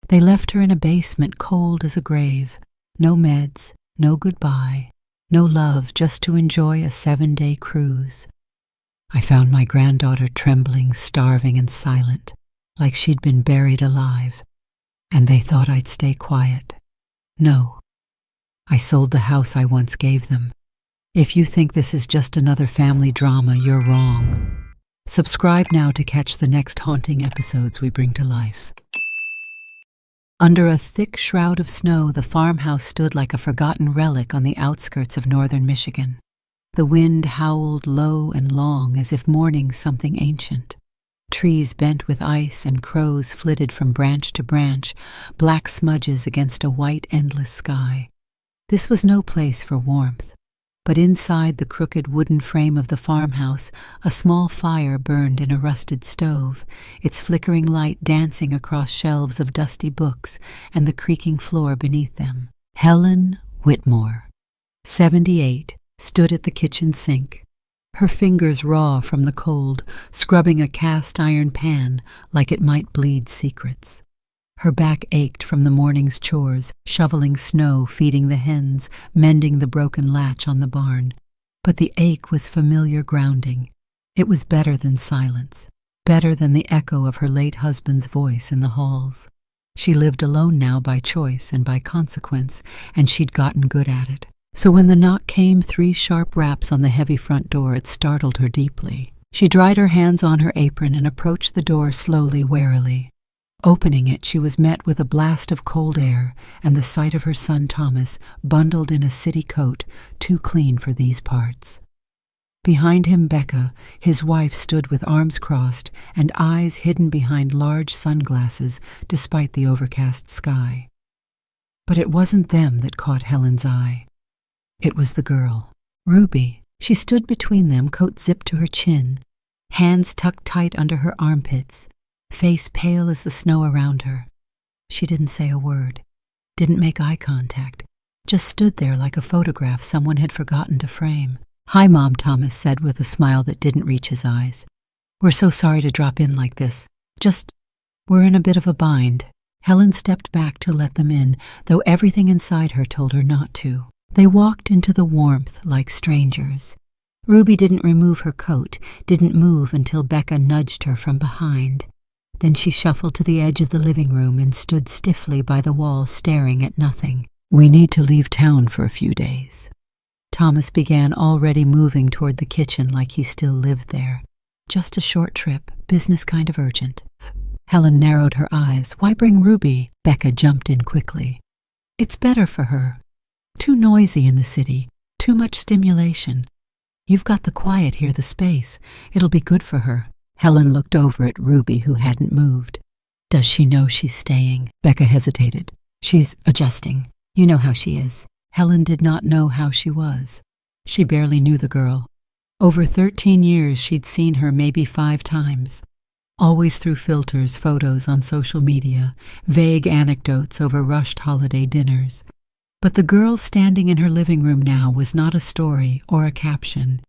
They left her in a basement cold as a grave. No meds, no goodbye, no love, just to enjoy a 7-day cruise. I found my granddaughter trembling, starving, and silent, like she'd been buried alive, and they thought I'd stay quiet. No. I sold the house I once gave them. If you think this is just another family drama, you're wrong. Subscribe now to catch the next haunting episodes we bring to life. Under a thick shroud of snow, the farmhouse stood like a forgotten relic on the outskirts of northern Michigan. The wind howled low and long as if mourning something ancient. Trees bent with ice and crows flitted from branch to branch, black smudges against a white, endless sky. This was no place for warmth, but inside the crooked wooden frame of the farmhouse, a small fire burned in a rusted stove, its flickering light dancing across shelves of dusty books and the creaking floor beneath them. Helen Whitmore, 78, stood at the kitchen sink, her fingers raw from the cold, scrubbing a cast-iron pan like it might bleed secrets. Her back ached from the morning's chores, shoveling snow, feeding the hens, mending the broken latch on the barn. But the ache was familiar grounding. It was better than silence, better than the echo of her late husband's voice in the halls. She lived alone now by choice and by consequence, and she'd gotten good at it. So when the knock came, 3 sharp raps on the heavy front door, it startled her deeply. She dried her hands on her apron and approached the door slowly, warily. Opening it, she was met with a blast of cold air and the sight of her son Thomas, bundled in a city coat, too clean for these parts. Behind him, Becca, his wife, stood with arms crossed and eyes hidden behind large sunglasses despite the overcast sky. But it wasn't them that caught Helen's eye. It was the girl, Ruby. She stood between them, coat zipped to her chin, hands tucked tight under her armpits, face pale as the snow around her. She didn't say a word, didn't make eye contact, just stood there like a photograph someone had forgotten to frame. "Hi, Mom," Thomas said with a smile that didn't reach his eyes. "We're so sorry to drop in like this. We're in a bit of a bind." Helen stepped back to let them in, though everything inside her told her not to. They walked into the warmth like strangers. Ruby didn't remove her coat, didn't move until Becca nudged her from behind. Then she shuffled to the edge of the living room and stood stiffly by the wall, staring at nothing. "We need to leave town for a few days." Thomas began, already moving toward the kitchen like he still lived there. "Just a short trip, business kind of urgent." Helen narrowed her eyes. "Why bring Ruby?" Becca jumped in quickly. "It's better for her. Too noisy in the city, too much stimulation. You've got the quiet here, the space. It'll be good for her." Helen looked over at Ruby, who hadn't moved. "Does she know she's staying?" Becca hesitated. "She's adjusting. You know how she is." Helen did not know how she was. She barely knew the girl. Over 13 years, she'd seen her maybe 5 times. Always through filters, photos on social media, vague anecdotes over rushed holiday dinners. But the girl standing in her living room now was not a story or a caption.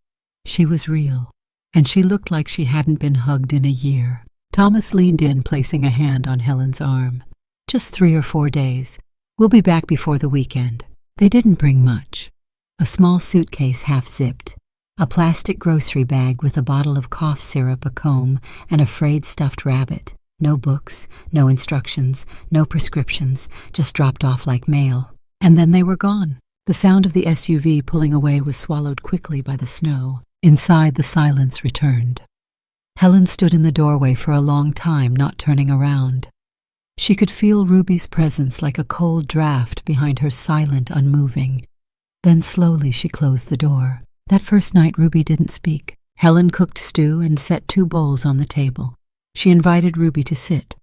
She was real. And she looked like she hadn't been hugged in a year. Thomas leaned in, placing a hand on Helen's arm. "Just 3 or 4 days. We'll be back before the weekend." They didn't bring much. A small suitcase half-zipped, a plastic grocery bag with a bottle of cough syrup, a comb, and a frayed stuffed rabbit. No books, no instructions, no prescriptions, just dropped off like mail. And then they were gone. The sound of the SUV pulling away was swallowed quickly by the snow. Inside, the silence returned. Helen stood in the doorway for a long time, not turning around. She could feel Ruby's presence like a cold draft behind her, silent, unmoving. Then slowly she closed the door. That first night, Ruby didn't speak. Helen cooked stew and set 2 bowls on the table. She invited Ruby to sit.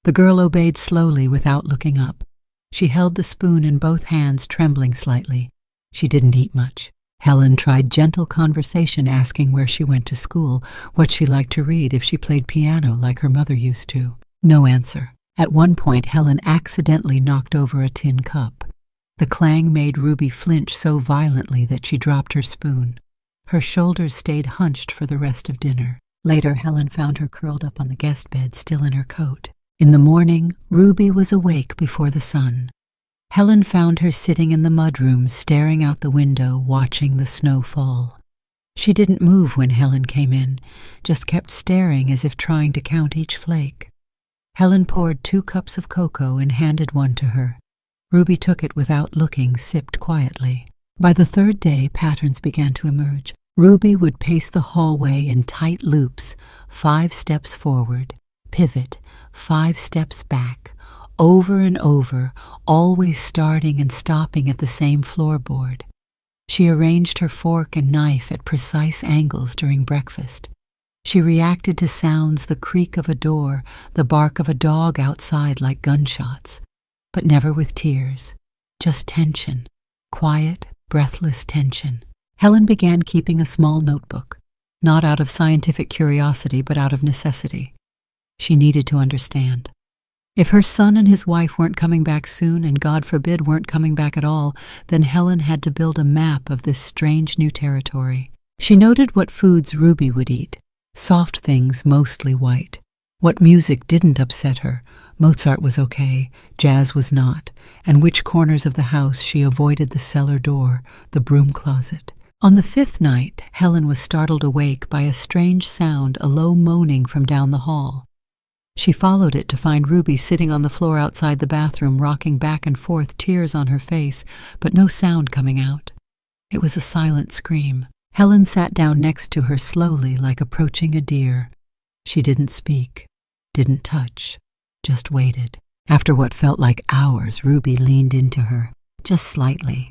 The girl obeyed slowly without looking up. She held the spoon in both hands, trembling slightly. She didn't eat much. Helen tried gentle conversation, asking where she went to school, what she liked to read, if she played piano like her mother used to. No answer. At one point, Helen accidentally knocked over a tin cup. The clang made Ruby flinch so violently that she dropped her spoon. Her shoulders stayed hunched for the rest of dinner. Later, Helen found her curled up on the guest bed, still in her coat. In the morning, Ruby was awake before the sun. Helen found her sitting in the mudroom, staring out the window, watching the snow fall. She didn't move when Helen came in, just kept staring as if trying to count each flake. Helen poured 2 cups of cocoa and handed one to her. Ruby took it without looking, sipped quietly. By the 3rd day, patterns began to emerge. Ruby would pace the hallway in tight loops, 5 steps forward, pivot, 5 steps back, over and over, always starting and stopping at the same floorboard. She arranged her fork and knife at precise angles during breakfast. She reacted to sounds, the creak of a door, the bark of a dog outside like gunshots, but never with tears, just tension, quiet, breathless tension. Helen began keeping a small notebook, not out of scientific curiosity, but out of necessity. She needed to understand. If her son and his wife weren't coming back soon, and God forbid weren't coming back at all, then Helen had to build a map of this strange new territory. She noted what foods Ruby would eat, soft things, mostly white. What music didn't upset her. Mozart was okay, jazz was not, and which corners of the house she avoided: the cellar door, the broom closet. On the 5th night, Helen was startled awake by a strange sound, a low moaning from down the hall. She followed it to find Ruby sitting on the floor outside the bathroom, rocking back and forth, tears on her face, but no sound coming out. It was a silent scream. Helen sat down next to her slowly, like approaching a deer. She didn't speak, didn't touch, just waited. After what felt like hours, Ruby leaned into her, just slightly.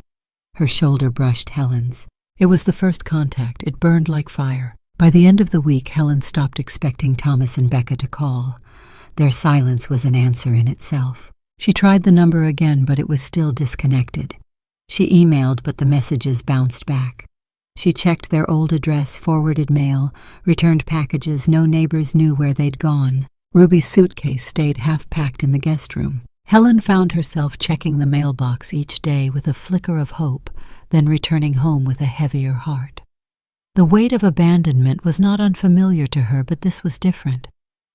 Her shoulder brushed Helen's. It was the first contact. It burned like fire. By the end of the week, Helen stopped expecting Thomas and Becca to call. Their silence was an answer in itself. She tried the number again, but it was still disconnected. She emailed, but the messages bounced back. She checked their old address, forwarded mail, returned packages. No neighbors knew where they'd gone. Ruby's suitcase stayed half-packed in the guest room. Helen found herself checking the mailbox each day with a flicker of hope, then returning home with a heavier heart. The weight of abandonment was not unfamiliar to her, but this was different.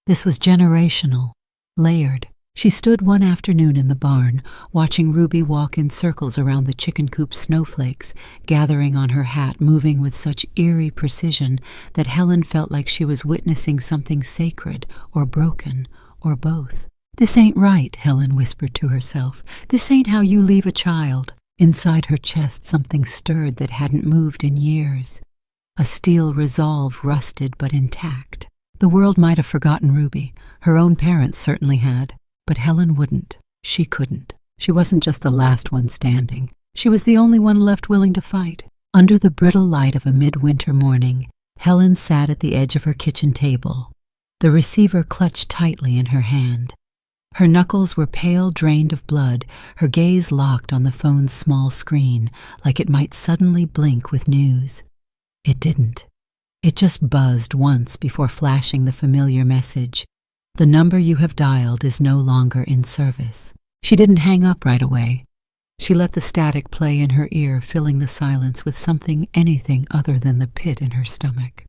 This was generational, layered. She stood one afternoon in the barn, watching Ruby walk in circles around the chicken coop snowflakes, gathering on her hat, moving with such eerie precision that Helen felt like she was witnessing something sacred or broken, or both. "This ain't right," Helen whispered to herself. "This ain't how you leave a child." Inside her chest, something stirred that hadn't moved in years. A steel resolve, rusted but intact. The world might have forgotten Ruby. Her own parents certainly had. But Helen wouldn't. She couldn't. She wasn't just the last one standing. She was the only one left willing to fight. Under the brittle light of a midwinter morning, Helen sat at the edge of her kitchen table, the receiver clutched tightly in her hand. Her knuckles were pale, drained of blood, her gaze locked on the phone's small screen, like it might suddenly blink with news. It didn't. It just buzzed once before flashing the familiar message. "The number you have dialed is no longer in service." She didn't hang up right away. She let the static play in her ear, filling the silence with something, anything other than the pit in her stomach.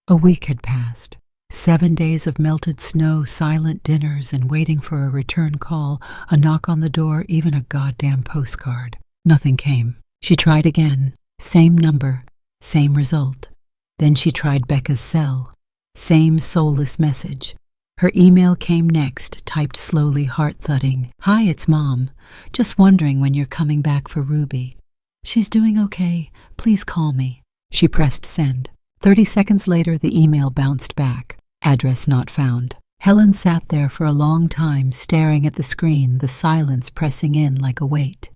A week had passed. 7 days of melted snow, silent dinners, and waiting for a return call, a knock on the door, even a goddamn postcard. Nothing came. She tried again. Same number, same result. Then she tried Becca's cell. Same soulless message. Her email came next, typed slowly, heart-thudding. "Hi, it's Mom. Just wondering when you're coming back for Ruby. She's doing okay. Please call me." She pressed send. 30 seconds later, the email bounced back. Address not found. Helen sat there for a long time, staring at the screen, the silence pressing in like a weight.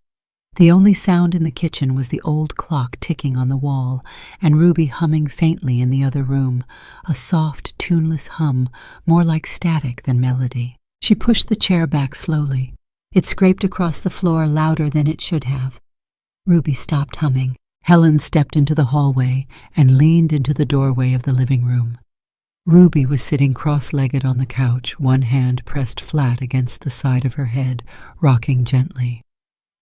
The only sound in the kitchen was the old clock ticking on the wall, and Ruby humming faintly in the other room, a soft, tuneless hum, more like static than melody. She pushed the chair back slowly. It scraped across the floor louder than it should have. Ruby stopped humming. Helen stepped into the hallway and leaned into the doorway of the living room. Ruby was sitting cross-legged on the couch, one hand pressed flat against the side of her head, rocking gently.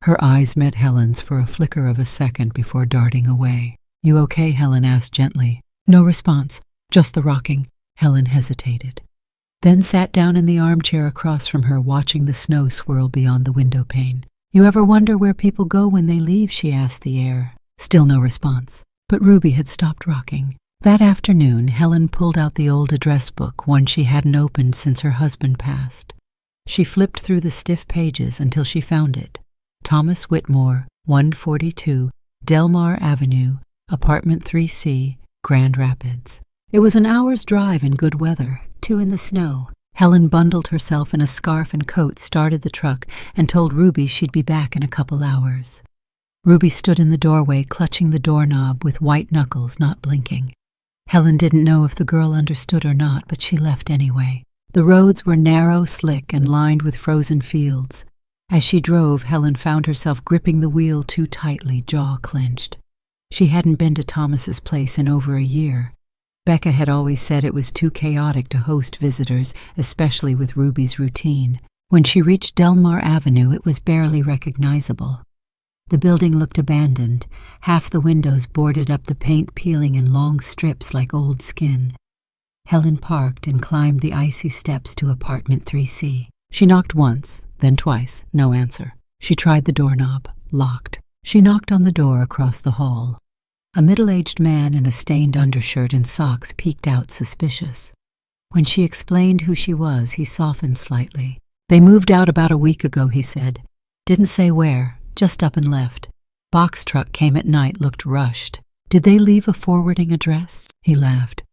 Her eyes met Helen's for a flicker of a second before darting away. "You okay?" Helen asked gently. No response, just the rocking. Helen hesitated. then sat down in the armchair across from her, watching the snow swirl beyond the window pane. "You ever wonder where people go when they leave?" she asked the air. Still no response, but Ruby had stopped rocking. That afternoon, Helen pulled out the old address book, one she hadn't opened since her husband passed. She flipped through the stiff pages until she found it. Thomas Whitmore, 142, Delmar Avenue, Apartment 3C, Grand Rapids. It was an hour's drive in good weather, 2 in the snow. Helen bundled herself in a scarf and coat, started the truck, and told Ruby she'd be back in a couple hours. Ruby stood in the doorway, clutching the doorknob with white knuckles, not blinking. Helen didn't know if the girl understood or not, but she left anyway. The roads were narrow, slick, and lined with frozen fields. As she drove, Helen found herself gripping the wheel too tightly, jaw clenched. She hadn't been to Thomas's place in over a year. Becca had always said it was too chaotic to host visitors, especially with Ruby's routine. When she reached Delmar Avenue, it was barely recognizable. The building looked abandoned, half the windows boarded up, the paint peeling in long strips like old skin. Helen parked and climbed the icy steps to Apartment 3C. She knocked once, then twice, no answer. She tried the doorknob, locked. She knocked on the door across the hall. A middle-aged man in a stained undershirt and socks peeked out, suspicious. When she explained who she was, he softened slightly. "They moved out about a week ago," he said. "Didn't say where, just up and left. Box truck came at night, looked rushed. Did they leave a forwarding address?" He laughed.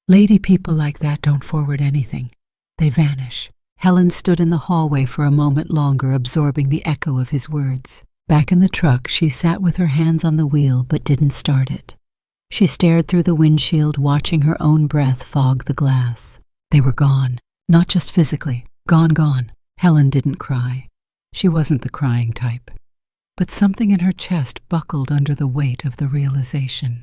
"Lady people like that don't forward anything. They vanish." Helen stood in the hallway for a moment longer, absorbing the echo of his words. Back in the truck, she sat with her hands on the wheel but didn't start it. She stared through the windshield, watching her own breath fog the glass. They were gone. Not just physically. Gone. Helen didn't cry. She wasn't the crying type. But something in her chest buckled under the weight of the realization.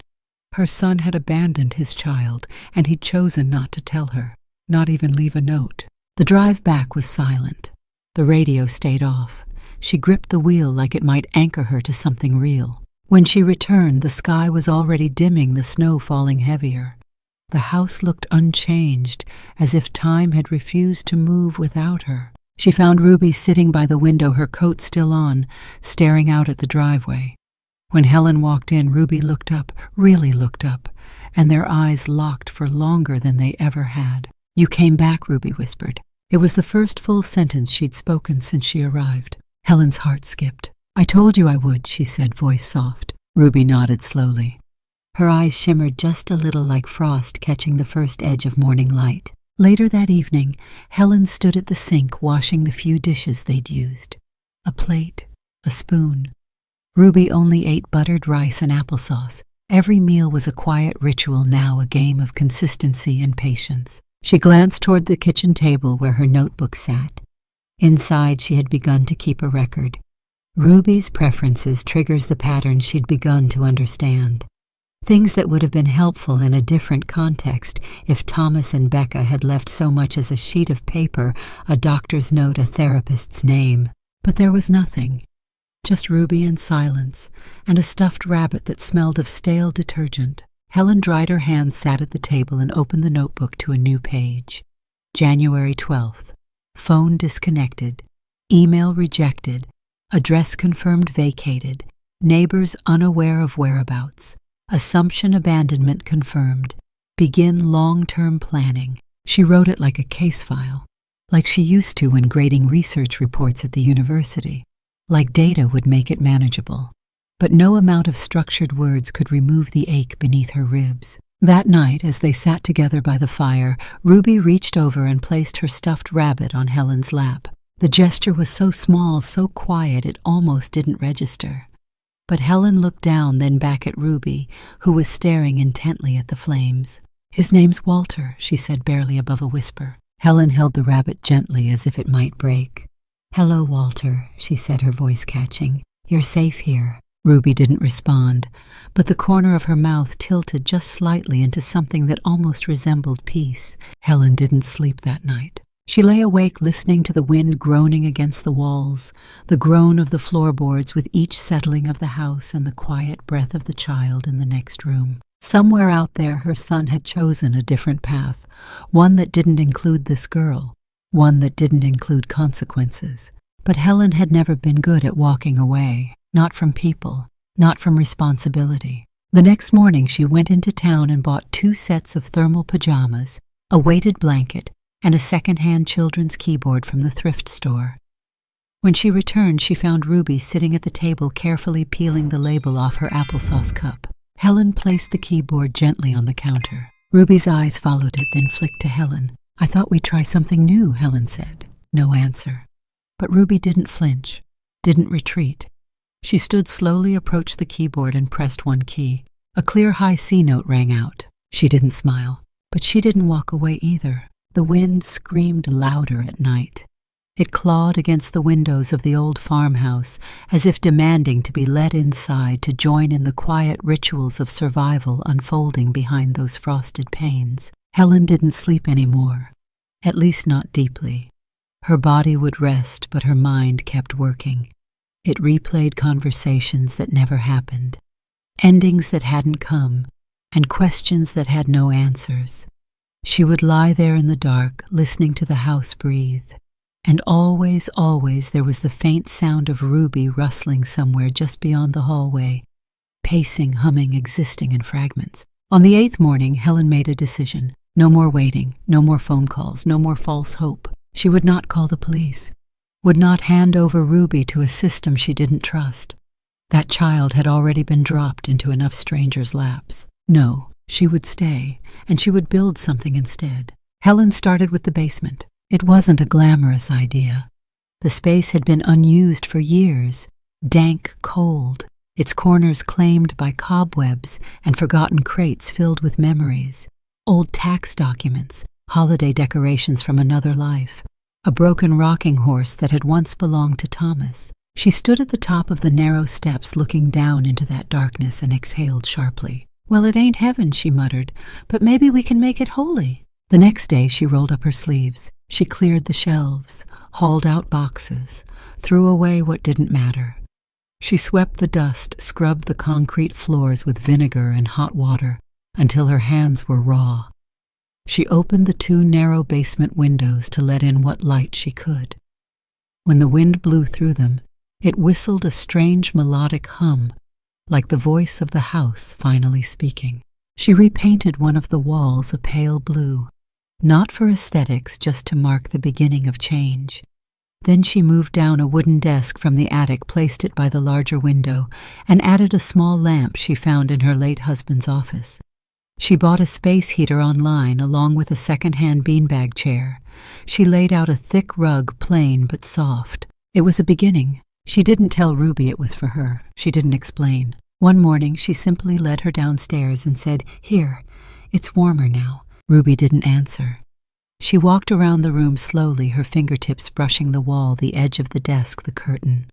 Her son had abandoned his child, and he'd chosen not to tell her, not even leave a note. The drive back was silent. The radio stayed off. She gripped the wheel like it might anchor her to something real. When she returned, the sky was already dimming, the snow falling heavier. The house looked unchanged, as if time had refused to move without her. She found Ruby sitting by the window, her coat still on, staring out at the driveway. When Helen walked in, Ruby looked up, really looked up, and their eyes locked for longer than they ever had. "You came back," Ruby whispered. It was the first full sentence she'd spoken since she arrived. Helen's heart skipped. "I told you I would," she said, voice soft. Ruby nodded slowly. Her eyes shimmered just a little like frost catching the first edge of morning light. Later that evening, Helen stood at the sink washing the few dishes they'd used. A plate, a spoon. Ruby only ate buttered rice and applesauce. Every meal was a quiet ritual now, a game of consistency and patience. She glanced toward the kitchen table where her notebook sat. Inside, she had begun to keep a record. Ruby's preferences triggers the patterns she'd begun to understand. Things that would have been helpful in a different context if Thomas and Becca had left so much as a sheet of paper, a doctor's note, a therapist's name. But there was nothing. Just Ruby and silence, and a stuffed rabbit that smelled of stale detergent. Helen dried her hands, sat at the table, and opened the notebook to a new page. January 12th. Phone disconnected. Email rejected. Address confirmed vacated. Neighbors unaware of whereabouts. Assumption abandonment confirmed. Begin long-term planning. She wrote it like a case file, like she used to when grading research reports at the university. Like data would make it manageable. But no amount of structured words could remove the ache beneath her ribs. That night, as they sat together by the fire, Ruby reached over and placed her stuffed rabbit on Helen's lap. The gesture was so small, so quiet, it almost didn't register. But Helen looked down, then back at Ruby, who was staring intently at the flames. "His name's Walter," she said, barely above a whisper. Helen held the rabbit gently, as if it might break. "Hello, Walter," she said, her voice catching. "You're safe here." Ruby didn't respond, but the corner of her mouth tilted just slightly into something that almost resembled peace. Helen didn't sleep that night. She lay awake listening to the wind groaning against the walls, the groan of the floorboards with each settling of the house, and the quiet breath of the child in the next room. Somewhere out there, her son had chosen a different path, one that didn't include this girl, one that didn't include consequences. But Helen had never been good at walking away, not from people, not from responsibility. The next morning, she went into town and bought 2 sets of thermal pajamas, a weighted blanket, and a second-hand children's keyboard from the thrift store. When she returned, she found Ruby sitting at the table carefully peeling the label off her applesauce cup. Helen placed the keyboard gently on the counter. Ruby's eyes followed it, then flicked to Helen. "I thought we'd try something new," Helen said. No answer. But Ruby didn't flinch, didn't retreat. She stood slowly, approached the keyboard, and pressed one key. A clear high C note rang out. She didn't smile, but she didn't walk away either. The wind screamed louder at night. It clawed against the windows of the old farmhouse, as if demanding to be let inside to join in the quiet rituals of survival unfolding behind those frosted panes. Helen didn't sleep anymore, at least not deeply. Her body would rest, but her mind kept working. It replayed conversations that never happened, endings that hadn't come, and questions that had no answers. She would lie there in the dark, listening to the house breathe. And always, always there was the faint sound of Ruby rustling somewhere just beyond the hallway, pacing, humming, existing in fragments. On the 8th morning, Helen made a decision. No more waiting, no more phone calls, no more false hope. She would not call the police, would not hand over Ruby to a system she didn't trust. That child had already been dropped into enough strangers' laps. No, she would stay, and she would build something instead. Helen started with the basement. It wasn't a glamorous idea. The space had been unused for years, dank, cold, its corners claimed by cobwebs and forgotten crates filled with memories, old tax documents, holiday decorations from another life, a broken rocking horse that had once belonged to Thomas. She stood at the top of the narrow steps looking down into that darkness and exhaled sharply. "Well, it ain't heaven," she muttered, "but maybe we can make it holy." The next day she rolled up her sleeves. She cleared the shelves, hauled out boxes, threw away what didn't matter. She swept the dust, scrubbed the concrete floors with vinegar and hot water until her hands were raw. She opened the 2 narrow basement windows to let in what light she could. When the wind blew through them, it whistled a strange melodic hum, like the voice of the house finally speaking. She repainted one of the walls a pale blue, not for aesthetics, just to mark the beginning of change. Then she moved down a wooden desk from the attic, placed it by the larger window, and added a small lamp she found in her late husband's office. She bought a space heater online along with a second-hand beanbag chair. She laid out a thick rug, plain but soft. It was a beginning. She didn't tell Ruby it was for her. She didn't explain. One morning she simply led her downstairs and said, "Here, it's warmer now." Ruby didn't answer. She walked around the room slowly, her fingertips brushing the wall, the edge of the desk, the curtain.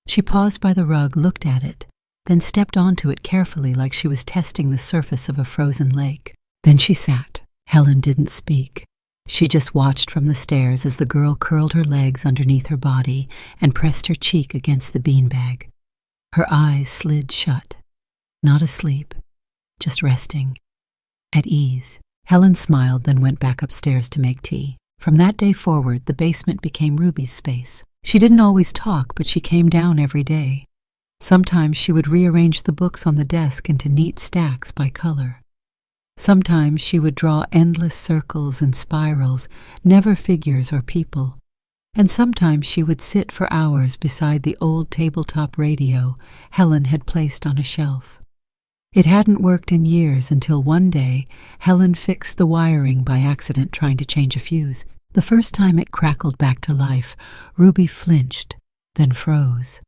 She paused by the rug, looked at it, then stepped onto it carefully like she was testing the surface of a frozen lake. Then she sat. Helen didn't speak. She just watched from the stairs as the girl curled her legs underneath her body and pressed her cheek against the beanbag. Her eyes slid shut. Not asleep, just resting, at ease. Helen smiled, then went back upstairs to make tea. From that day forward, the basement became Ruby's space. She didn't always talk, but she came down every day. Sometimes she would rearrange the books on the desk into neat stacks by color. Sometimes she would draw endless circles and spirals, never figures or people. And sometimes she would sit for hours beside the old tabletop radio Helen had placed on a shelf. It hadn't worked in years until one day Helen fixed the wiring by accident trying to change a fuse. The first time it crackled back to life, Ruby flinched, then froze.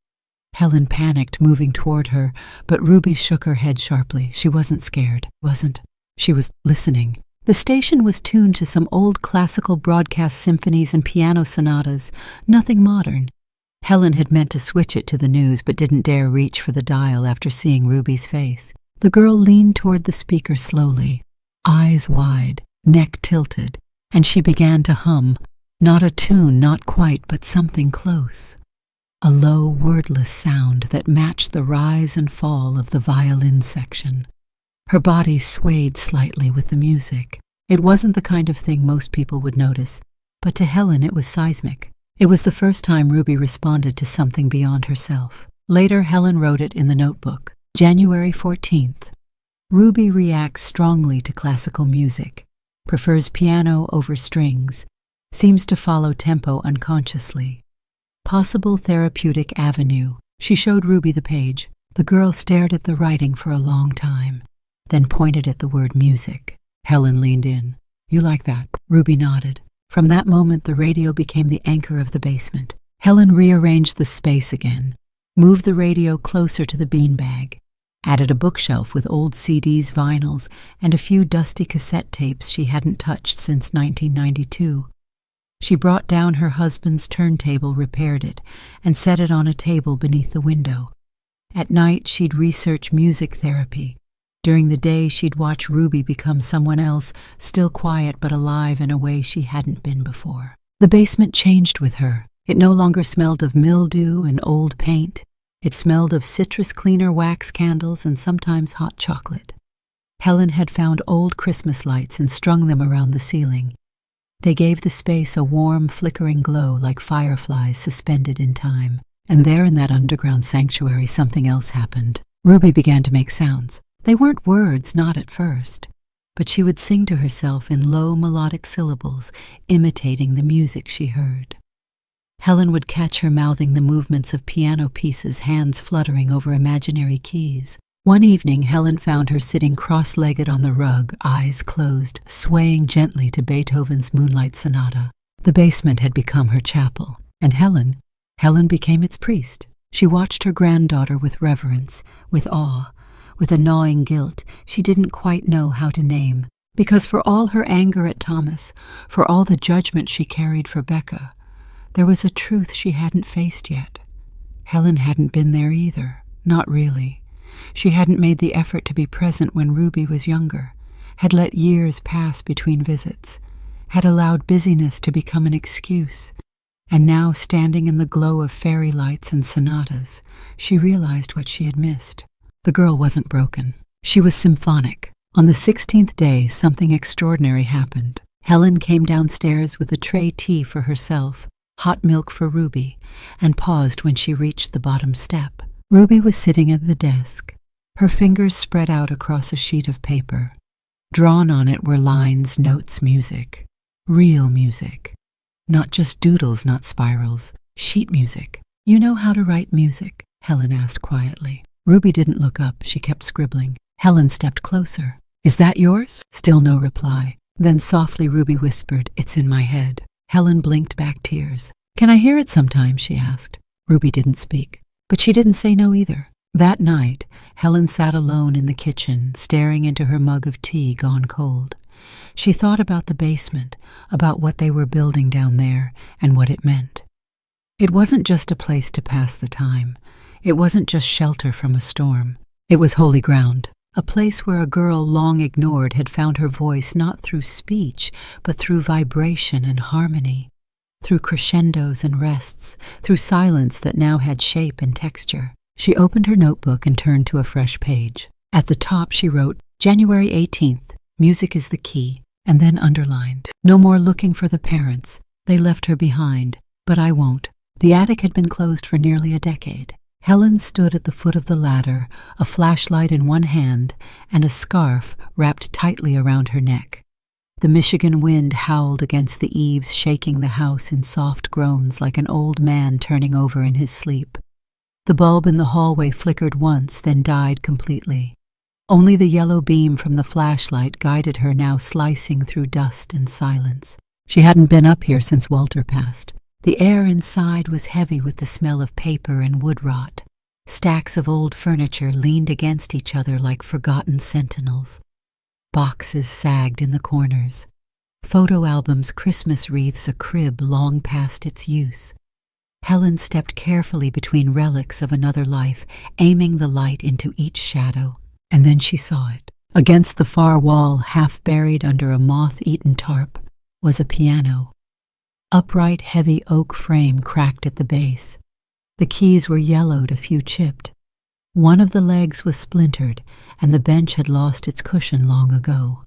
Helen panicked, moving toward her, but Ruby shook her head sharply. She wasn't scared, wasn't. She was listening. The station was tuned to some old classical broadcast symphonies and piano sonatas, nothing modern. Helen had meant to switch it to the news, but didn't dare reach for the dial after seeing Ruby's face. The girl leaned toward the speaker slowly, eyes wide, neck tilted, and she began to hum. Not a tune, not quite, but something close. A low, wordless sound that matched the rise and fall of the violin section. Her body swayed slightly with the music. It wasn't the kind of thing most people would notice, but to Helen it was seismic. It was the first time Ruby responded to something beyond herself. Later, Helen wrote it in the notebook. January 14th. Ruby reacts strongly to classical music, prefers piano over strings, seems to follow tempo unconsciously. Possible therapeutic avenue. She showed Ruby the page. The girl stared at the writing for a long time, then pointed at the word music. Helen leaned in. "You like that?" Ruby nodded. From that moment, the radio became the anchor of the basement. Helen rearranged the space again, moved the radio closer to the beanbag, added a bookshelf with old CDs, vinyls, and a few dusty cassette tapes she hadn't touched since 1992. She brought down her husband's turntable, repaired it, and set it on a table beneath the window. At night, she'd research music therapy. During the day, she'd watch Ruby become someone else, still quiet but alive in a way she hadn't been before. The basement changed with her. It no longer smelled of mildew and old paint. It smelled of citrus cleaner, wax candles, and sometimes hot chocolate. Helen had found old Christmas lights and strung them around the ceiling. They gave the space a warm, flickering glow like fireflies suspended in time. And there in that underground sanctuary, something else happened. Ruby began to make sounds. They weren't words, not at first, but she would sing to herself in low melodic syllables, imitating the music she heard. Helen would catch her mouthing the movements of piano pieces, hands fluttering over imaginary keys. One evening, Helen found her sitting cross-legged on the rug, eyes closed, swaying gently to Beethoven's Moonlight Sonata. The basement had become her chapel, and Helen became its priest. She watched her granddaughter with reverence, with awe, with a gnawing guilt she didn't quite know how to name, because for all her anger at Thomas, for all the judgment she carried for Becca, there was a truth she hadn't faced yet. Helen hadn't been there either, not really. She hadn't made the effort to be present when Ruby was younger, had let years pass between visits, had allowed busyness to become an excuse, and now, standing in the glow of fairy lights and sonatas, she realized what she had missed. The girl wasn't broken. She was symphonic. On the 16th day, something extraordinary happened. Helen came downstairs with a tray tea for herself, hot milk for Ruby, and paused when she reached the bottom step. Ruby was sitting at the desk, her fingers spread out across a sheet of paper. Drawn on it were lines, notes, music. Real music. Not just doodles, not spirals. Sheet music. "You know how to write music?" Helen asked quietly. Ruby didn't look up. She kept scribbling. Helen stepped closer. "Is that yours?" Still no reply. Then softly Ruby whispered, "It's in my head." Helen blinked back tears. "Can I hear it sometime?" she asked. Ruby didn't speak, but she didn't say no either. That night, Helen sat alone in the kitchen, staring into her mug of tea gone cold. She thought about the basement, about what they were building down there, and what it meant. It wasn't just a place to pass the time. It wasn't just shelter from a storm. It was holy ground, a place where a girl long ignored had found her voice not through speech, but through vibration and harmony, through crescendos and rests, through silence that now had shape and texture. She opened her notebook and turned to a fresh page. At the top she wrote, "January 18th, music is the key," and then underlined, "No more looking for the parents. They left her behind, but I won't." The attic had been closed for nearly a decade. Helen stood at the foot of the ladder, a flashlight in one hand and a scarf wrapped tightly around her neck. The Michigan wind howled against the eaves, shaking the house in soft groans like an old man turning over in his sleep. The bulb in the hallway flickered once, then died completely. Only the yellow beam from the flashlight guided her, now slicing through dust and silence. She hadn't been up here since Walter passed. The air inside was heavy with the smell of paper and wood rot. Stacks of old furniture leaned against each other like forgotten sentinels. Boxes sagged in the corners. Photo albums, Christmas wreaths, a crib long past its use. Helen stepped carefully between relics of another life, aiming the light into each shadow. And then she saw it. Against the far wall, half buried under a moth-eaten tarp, was a piano. Upright, heavy oak frame cracked at the base. The keys were yellowed, a few chipped. One of the legs was splintered, and the bench had lost its cushion long ago.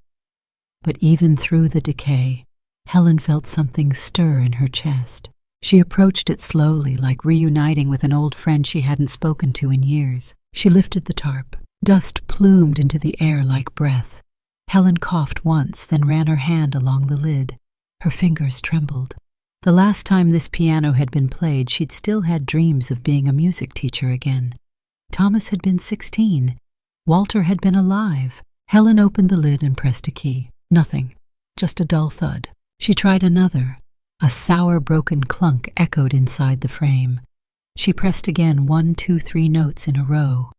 But even through the decay, Helen felt something stir in her chest. She approached it slowly, like reuniting with an old friend she hadn't spoken to in years. She lifted the tarp. Dust plumed into the air like breath. Helen coughed once, then ran her hand along the lid. Her fingers trembled. The last time this piano had been played, she'd still had dreams of being a music teacher again. Thomas had been 16. Walter had been alive. Helen opened the lid and pressed a key. Nothing. Just a dull thud. She tried another. A sour, broken clunk echoed inside the frame. She pressed again 1, 2, 3 notes in a row.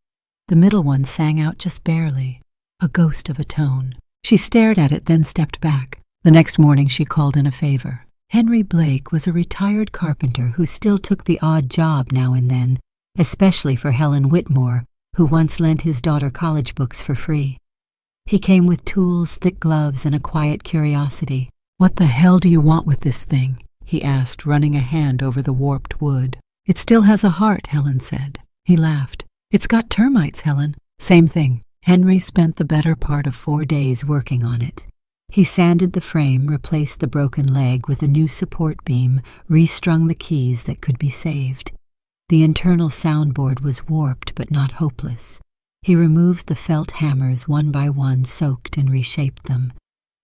The middle one sang out just barely, a ghost of a tone. She stared at it, then stepped back. The next morning she called in a favor. Henry Blake was a retired carpenter who still took the odd job now and then, especially for Helen Whitmore, who once lent his daughter college books for free. He came with tools, thick gloves, and a quiet curiosity. "What the hell do you want with this thing?" he asked, running a hand over the warped wood. "It still has a heart," Helen said. He laughed. "It's got termites, Helen." "Same thing." Henry spent the better part of 4 days working on it. He sanded the frame, replaced the broken leg with a new support beam, restrung the keys that could be saved. The internal soundboard was warped but not hopeless. He removed the felt hammers one by one, soaked and reshaped them.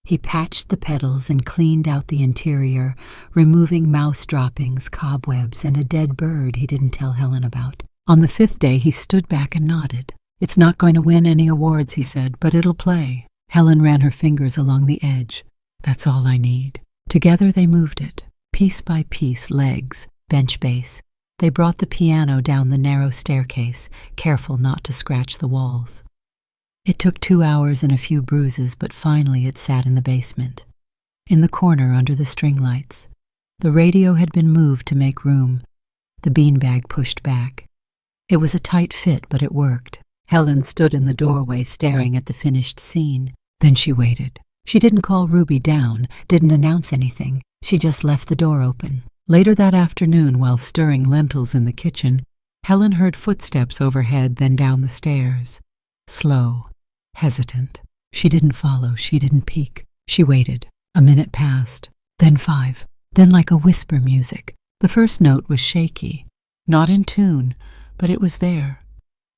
He patched the pedals and cleaned out the interior, removing mouse droppings, cobwebs, and a dead bird he didn't tell Helen about. On the 5th day, he stood back and nodded. "It's not going to win any awards," he said, "but it'll play." Helen ran her fingers along the edge. "That's all I need." Together they moved it, piece by piece, legs, bench base. They brought the piano down the narrow staircase, careful not to scratch the walls. It took 2 hours and a few bruises, but finally it sat in the basement. In the corner under the string lights. The radio had been moved to make room. The beanbag pushed back. It was a tight fit, but it worked. Helen stood in the doorway staring at the finished scene. Then she waited. She didn't call Ruby down, didn't announce anything. She just left the door open. Later that afternoon, while stirring lentils in the kitchen, Helen heard footsteps overhead, then down the stairs. Slow, hesitant. She didn't follow, she didn't peek. She waited. A minute passed, then 5. Then like a whisper music. The first note was shaky. Not in tune, but it was there.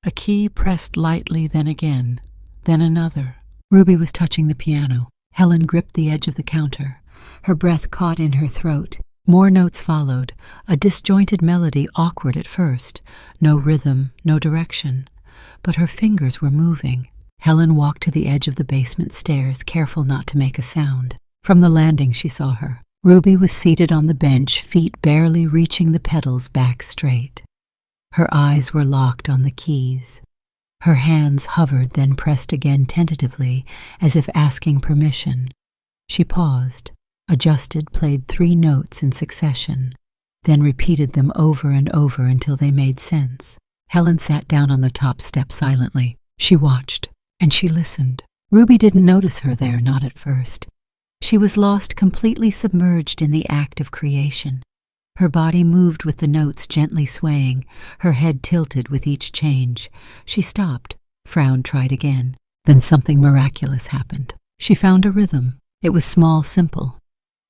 A key pressed lightly, then again, then another. Ruby was touching the piano. Helen gripped the edge of the counter. Her breath caught in her throat. More notes followed, a disjointed melody, awkward at first. No rhythm, no direction. But her fingers were moving. Helen walked to the edge of the basement stairs, careful not to make a sound. From the landing she saw her. Ruby was seated on the bench, feet barely reaching the pedals, back straight. Her eyes were locked on the keys. Her hands hovered, then pressed again tentatively, as if asking permission. She paused, adjusted, played 3 notes in succession, then repeated them over and over until they made sense. Helen sat down on the top step silently. She watched, and she listened. Ruby didn't notice her there, not at first. She was lost, completely submerged in the act of creation. Her body moved with the notes gently swaying, her head tilted with each change. She stopped, frowned, tried again. Then something miraculous happened. She found a rhythm. It was small, simple.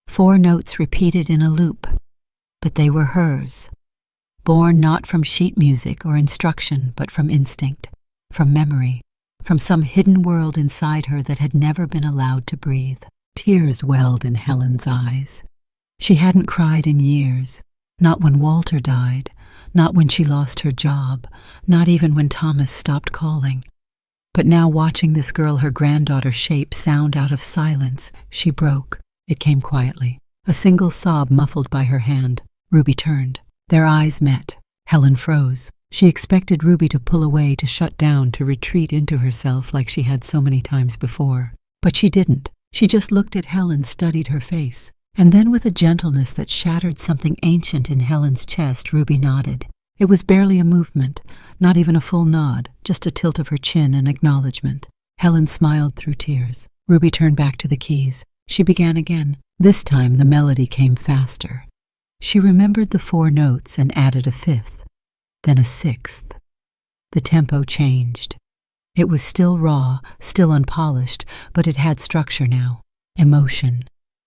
4 notes repeated in a loop, but they were hers, born not from sheet music or instruction, but from instinct, from memory, from some hidden world inside her that had never been allowed to breathe. Tears welled in Helen's eyes. She hadn't cried in years, not when Walter died, not when she lost her job, not even when Thomas stopped calling. But now, watching this girl, her granddaughter, shape sound out of silence, she broke. It came quietly, a single sob muffled by her hand. Ruby turned. Their eyes met. Helen froze. She expected Ruby to pull away, to shut down, to retreat into herself like she had so many times before. But she didn't. She just looked at Helen, studied her face. And then, with a gentleness that shattered something ancient in Helen's chest, Ruby nodded. It was barely a movement, not even a full nod, just a tilt of her chin in acknowledgement. Helen smiled through tears. Ruby turned back to the keys. She began again. This time the melody came faster. She remembered the 4 notes and added a 5th, then a 6th. The tempo changed. It was still raw, still unpolished, but it had structure now. Emotion.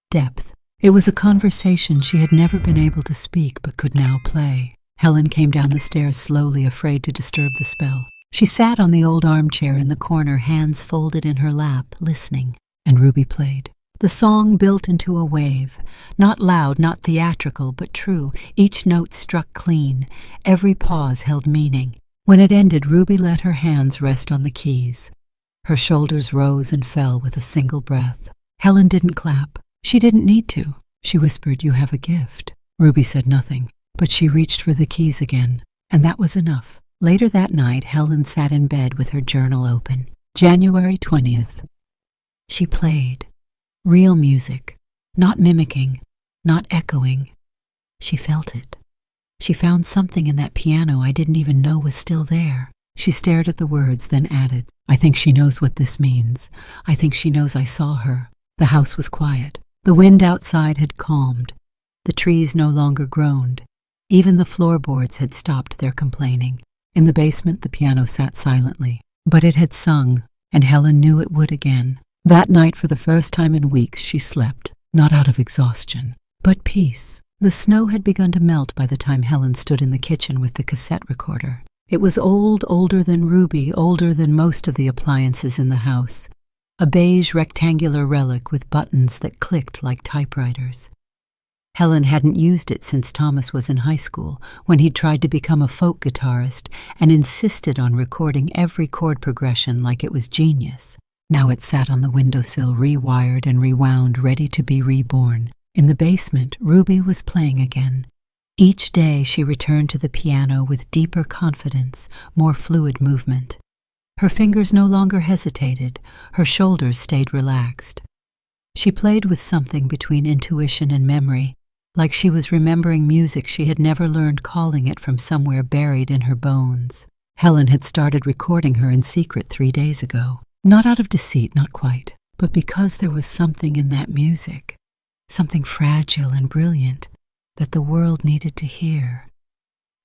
Depth. It was a conversation she had never been able to speak but could now play. Helen came down the stairs slowly, afraid to disturb the spell. She sat on the old armchair in the corner, hands folded in her lap, listening, and Ruby played. The song built into a wave, not loud, not theatrical, but true. Each note struck clean. Every pause held meaning. When it ended, Ruby let her hands rest on the keys. Her shoulders rose and fell with a single breath. Helen didn't clap. She didn't need to. She whispered, "You have a gift." Ruby said nothing, but she reached for the keys again, and that was enough. Later that night, Helen sat in bed with her journal open. January 20th. She played. Real music. Not mimicking. Not echoing. She felt it. She found something in that piano I didn't even know was still there. She stared at the words, then added, "I think she knows what this means. I think she knows I saw her." The house was quiet. The wind outside had calmed. The trees no longer groaned. Even the floorboards had stopped their complaining. In the basement, the piano sat silently. But it had sung, and Helen knew it would again. That night, for the first time in weeks, she slept, not out of exhaustion, but peace. The snow had begun to melt by the time Helen stood in the kitchen with the cassette recorder. It was old, older than Ruby, older than most of the appliances in the house. A beige rectangular relic with buttons that clicked like typewriters. Helen hadn't used it since Thomas was in high school, when he'd tried to become a folk guitarist and insisted on recording every chord progression like it was genius. Now it sat on the windowsill, rewired and rewound, ready to be reborn. In the basement, Ruby was playing again. Each day she returned to the piano with deeper confidence, more fluid movement. Her fingers no longer hesitated, her shoulders stayed relaxed. She played with something between intuition and memory, like she was remembering music she had never learned, calling it from somewhere buried in her bones. Helen had started recording her in secret 3 days ago. Not out of deceit, not quite, but because there was something in that music, something fragile and brilliant that the world needed to hear.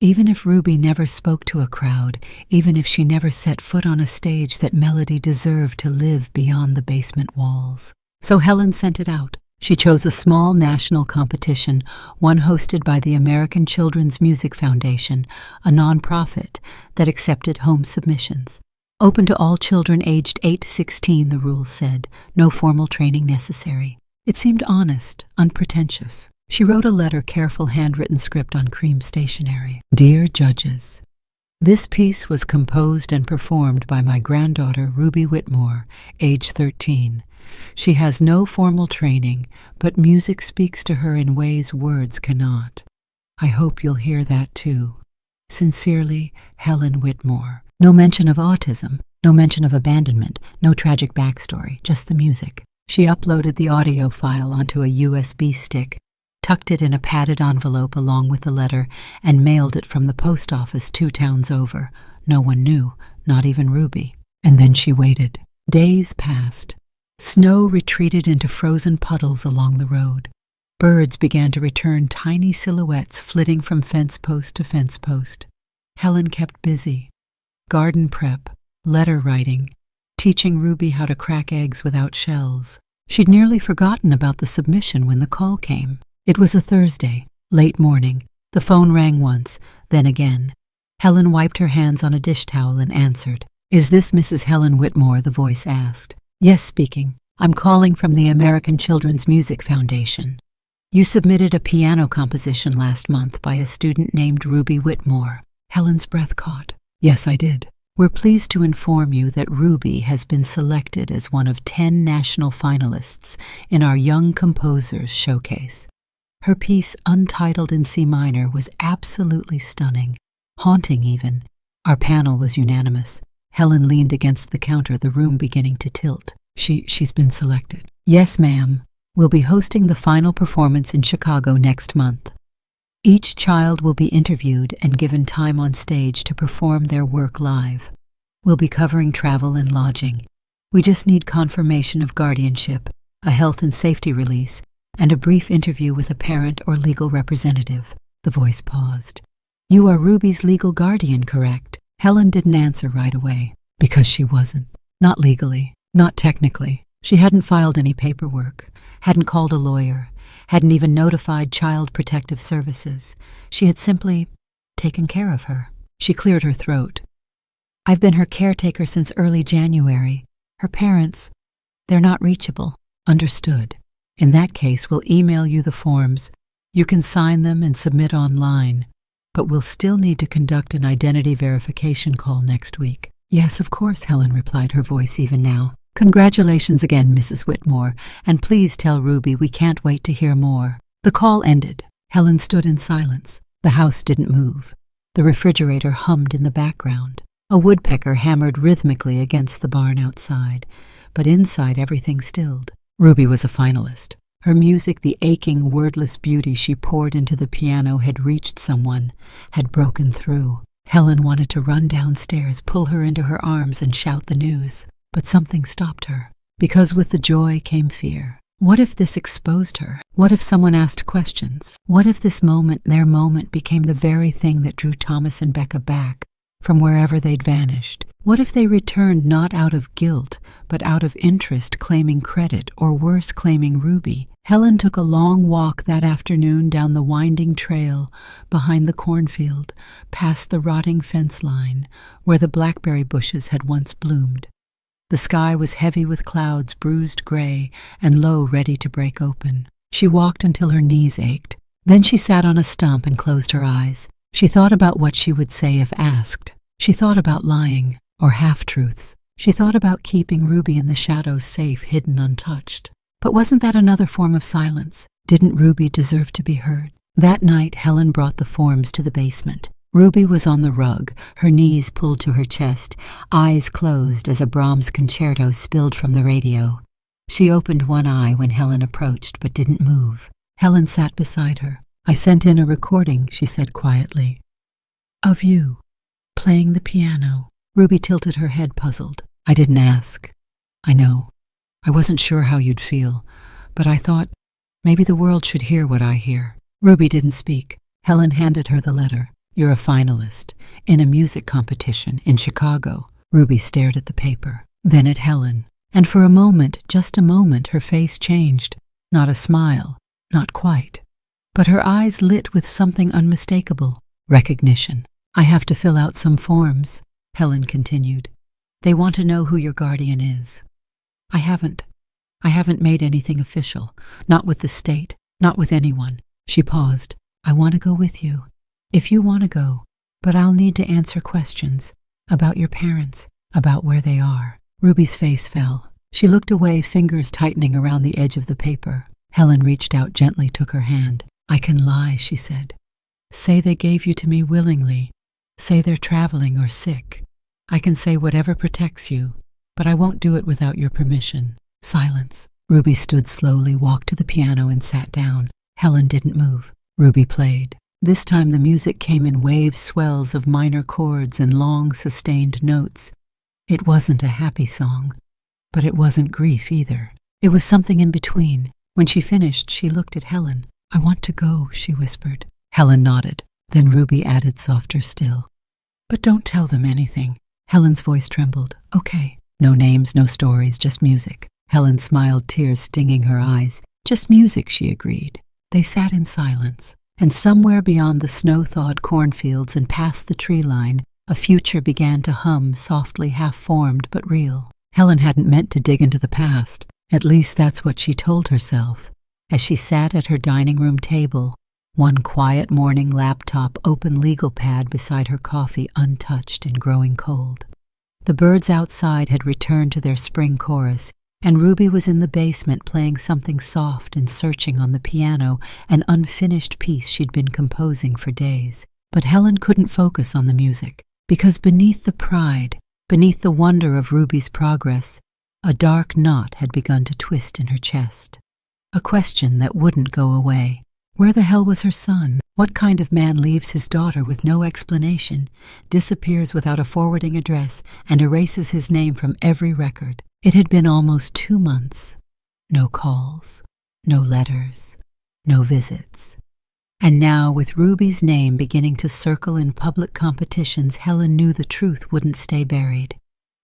Even if Ruby never spoke to a crowd, even if she never set foot on a stage, that melody deserved to live beyond the basement walls. So Helen sent it out. She chose a small national competition, one hosted by the American Children's Music Foundation, a nonprofit that accepted home submissions. Open to all children aged 8 to 16, the rules said. No formal training necessary. It seemed honest, unpretentious. She wrote a letter, careful handwritten script on cream stationery. Dear judges, this piece was composed and performed by my granddaughter, Ruby Whitmore, age 13. She has no formal training, but music speaks to her in ways words cannot. I hope you'll hear that too. Sincerely, Helen Whitmore. No mention of autism, no mention of abandonment, no tragic backstory, just the music. She uploaded the audio file onto a USB stick, tucked it in a padded envelope along with the letter, and mailed it from the post office 2 towns over. No one knew, not even Ruby. And then she waited. Days passed. Snow retreated into frozen puddles along the road. Birds began to return, tiny silhouettes flitting from fence post to fence post. Helen kept busy. Garden prep, letter writing, teaching Ruby how to crack eggs without shells. She'd nearly forgotten about the submission when the call came. It was a Thursday, late morning. The phone rang once, then again. Helen wiped her hands on a dish towel and answered. Is this Mrs. Helen Whitmore? The voice asked. Yes, speaking. I'm calling from the American Children's Music Foundation. You submitted a piano composition last month by a student named Ruby Whitmore. Helen's breath caught. Yes, I did. We're pleased to inform you that Ruby has been selected as one of 10 national finalists in our Young Composers Showcase. Her piece, Untitled in C minor, was absolutely stunning, haunting even. Our panel was unanimous. Helen leaned against the counter, the room beginning to tilt. She's been selected. Yes, ma'am. We'll be hosting the final performance in Chicago next month. Each child will be interviewed and given time on stage to perform their work live. We'll be covering travel and lodging. We just need confirmation of guardianship, a health and safety release, and a brief interview with a parent or legal representative. The voice paused. You are Ruby's legal guardian, correct? Helen didn't answer right away, because she wasn't. Not legally, not technically. She hadn't filed any paperwork, hadn't called a lawyer, hadn't even notified Child Protective Services. She had simply taken care of her. She cleared her throat. I've been her caretaker since early January. Her parents, they're not reachable. Understood. In that case, we'll email you the forms. You can sign them and submit online, but we'll still need to conduct an identity verification call next week. Yes, of course, Helen replied, her voice even now. Congratulations again, Mrs. Whitmore, and please tell Ruby we can't wait to hear more. The call ended. Helen stood in silence. The house didn't move. The refrigerator hummed in the background. A woodpecker hammered rhythmically against the barn outside, but inside everything stilled. Ruby was a finalist. Her music, the aching, wordless beauty she poured into the piano, had reached someone, had broken through. Helen wanted to run downstairs, pull her into her arms, and shout the news. But something stopped her, because with the joy came fear. What if this exposed her? What if someone asked questions? What if this moment, their moment, became the very thing that drew Thomas and Becca back from wherever they'd vanished? What if they returned not out of guilt, but out of interest, claiming credit, or worse, claiming Ruby? Helen took a long walk that afternoon down the winding trail behind the cornfield, past the rotting fence line, where the blackberry bushes had once bloomed. The sky was heavy with clouds, bruised gray, and low, ready to break open. She walked until her knees ached. Then she sat on a stump and closed her eyes. She thought about what she would say if asked. She thought about lying, or half-truths. She thought about keeping Ruby in the shadows safe, hidden, untouched. But wasn't that another form of silence? Didn't Ruby deserve to be heard? That night, Helen brought the forms to the basement. Ruby was on the rug, her knees pulled to her chest, eyes closed as a Brahms concerto spilled from the radio. She opened one eye when Helen approached, but didn't move. Helen sat beside her. I sent in a recording, she said quietly, of you, playing the piano. Ruby tilted her head, puzzled. I didn't ask. I know. I wasn't sure how you'd feel, but I thought maybe the world should hear what I hear. Ruby didn't speak. Helen handed her the letter. You're a finalist in a music competition in Chicago. Ruby stared at the paper, then at Helen, and for a moment, just a moment, her face changed. Not a smile, not quite, but her eyes lit with something unmistakable. Recognition. I have to fill out some forms, Helen continued. They want to know who your guardian is. I haven't made anything official, not with the state, not with anyone. She paused. I want to go with you. If you want to go, but I'll need to answer questions about your parents, about where they are. Ruby's face fell. She looked away, fingers tightening around the edge of the paper. Helen reached out gently, took her hand. I can lie, she said. Say they gave you to me willingly. Say they're traveling or sick. I can say whatever protects you, but I won't do it without your permission. Silence. Ruby stood slowly, walked to the piano and sat down. Helen didn't move. Ruby played. This time the music came in wave swells of minor chords and long, sustained notes. It wasn't a happy song, but it wasn't grief either. It was something in between. When she finished, she looked at Helen. I want to go, she whispered. Helen nodded. Then Ruby added softer still. But don't tell them anything. Helen's voice trembled. Okay. No names, no stories, just music. Helen smiled, tears stinging her eyes. Just music, she agreed. They sat in silence. And somewhere beyond the snow-thawed cornfields and past the tree line, a future began to hum, softly half-formed but real. Helen hadn't meant to dig into the past. At least that's what she told herself, as she sat at her dining room table, one quiet morning, laptop, open legal pad beside her coffee, untouched and growing cold. The birds outside had returned to their spring chorus, and Ruby was in the basement playing something soft and searching on the piano, an unfinished piece she'd been composing for days. But Helen couldn't focus on the music, because beneath the pride, beneath the wonder of Ruby's progress, a dark knot had begun to twist in her chest. A question that wouldn't go away. Where the hell was her son? What kind of man leaves his daughter with no explanation, disappears without a forwarding address, and erases his name from every record? It had been almost 2 months. No calls, no letters, no visits. And now, with Ruby's name beginning to circle in public competitions, Helen knew the truth wouldn't stay buried.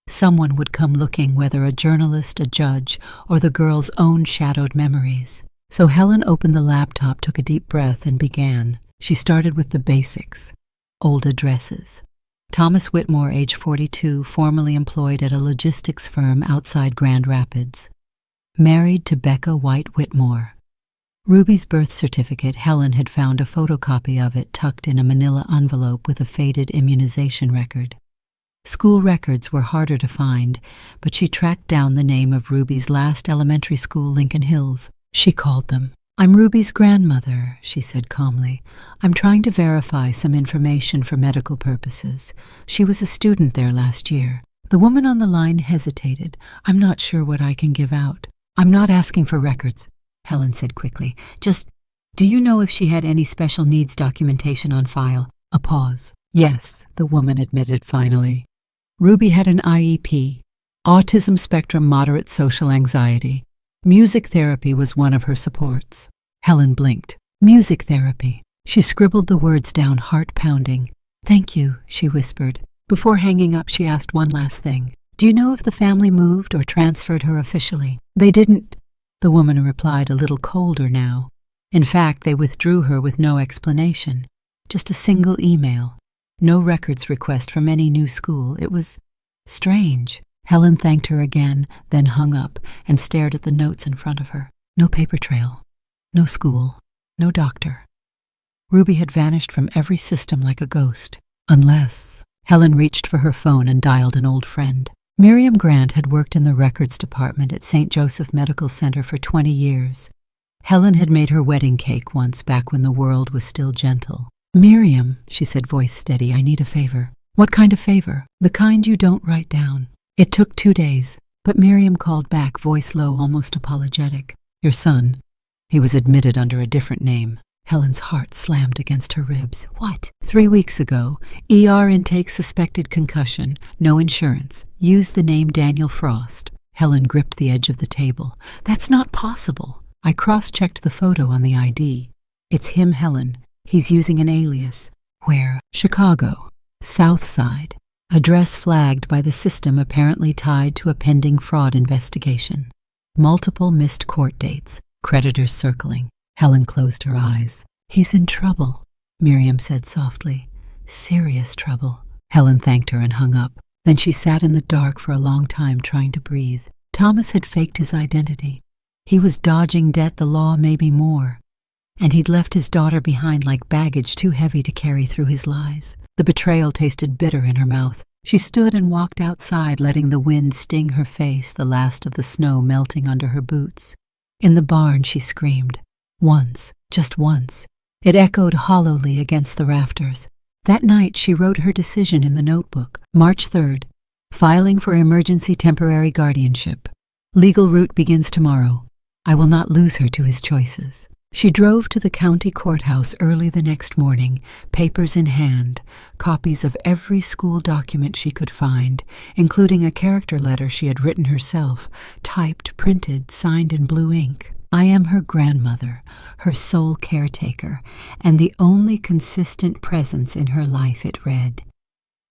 Someone would come looking, whether a journalist, a judge, or the girl's own shadowed memories. So Helen opened the laptop, took a deep breath, and began. She started with the basics. Old addresses. Thomas Whitmore, age 42, formerly employed at a logistics firm outside Grand Rapids. Married to Becca White Whitmore. Ruby's birth certificate, Helen had found a photocopy of it tucked in a manila envelope with a faded immunization record. School records were harder to find, but she tracked down the name of Ruby's last elementary school, Lincoln Hills. She called them. "I'm Ruby's grandmother," she said calmly. "I'm trying to verify some information for medical purposes. She was a student there last year." The woman on the line hesitated. "I'm not sure what I can give out." "I'm not asking for records," Helen said quickly. "Just, do you know if she had any special needs documentation on file?" A pause. "Yes," the woman admitted finally. Ruby had an IEP, autism spectrum moderate social anxiety. Music therapy was one of her supports. Helen blinked. Music therapy. She scribbled the words down, heart pounding. "Thank you," she whispered. Before hanging up, she asked one last thing. "Do you know if the family moved or transferred her officially?" "They didn't," the woman replied, a little colder now. "In fact, they withdrew her with no explanation. Just a single email. No records request from any new school. It was strange." Helen thanked her again, then hung up and stared at the notes in front of her. No paper trail. No school. No doctor. Ruby had vanished from every system like a ghost. Unless... Helen reached for her phone and dialed an old friend. Miriam Grant had worked in the records department at St. Joseph Medical Center for 20 years. Helen had made her wedding cake once, back when the world was still gentle. "Miriam," she said, voice steady, "I need a favor." "What kind of favor?" "The kind you don't write down." It took 2 days, but Miriam called back, voice low, almost apologetic. "Your son. He was admitted under a different name." Helen's heart slammed against her ribs. "What?" 3 weeks ago. ER intake, suspected concussion. No insurance. Used the name Daniel Frost." Helen gripped the edge of the table. "That's not possible." "I cross-checked the photo on the ID. It's him, Helen. He's using an alias." "Where?" "Chicago. South Side. Address flagged by the system, apparently tied to a pending fraud investigation. Multiple missed court dates. Creditors circling." Helen closed her eyes. "He's in trouble," Miriam said softly. "Serious trouble." Helen thanked her and hung up. Then she sat in the dark for a long time, trying to breathe. Thomas had faked his identity. He was dodging debt, the law, maybe more. And he'd left his daughter behind like baggage too heavy to carry through his lies. The betrayal tasted bitter in her mouth. She stood and walked outside, letting the wind sting her face, the last of the snow melting under her boots. In the barn, she screamed. Once, just once. It echoed hollowly against the rafters. That night, she wrote her decision in the notebook. March 3rd. Filing for emergency temporary guardianship. Legal route begins tomorrow. I will not lose her to his choices. She drove to the county courthouse early the next morning, papers in hand, copies of every school document she could find, including a character letter she had written herself, typed, printed, signed in blue ink. I am her grandmother, her sole caretaker, and the only consistent presence in her life, it read.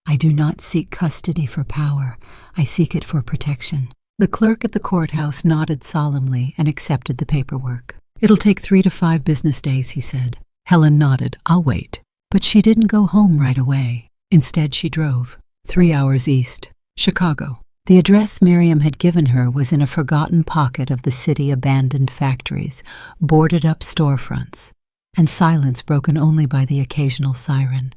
I do not seek custody for power. I seek it for protection. The clerk at the courthouse nodded solemnly and accepted the paperwork. It'll take 3 to 5 business days, he said. Helen nodded. I'll wait. But she didn't go home right away. Instead, she drove. 3 hours east. Chicago. The address Miriam had given her was in a forgotten pocket of the city abandoned factories, boarded up storefronts, and silence broken only by the occasional siren.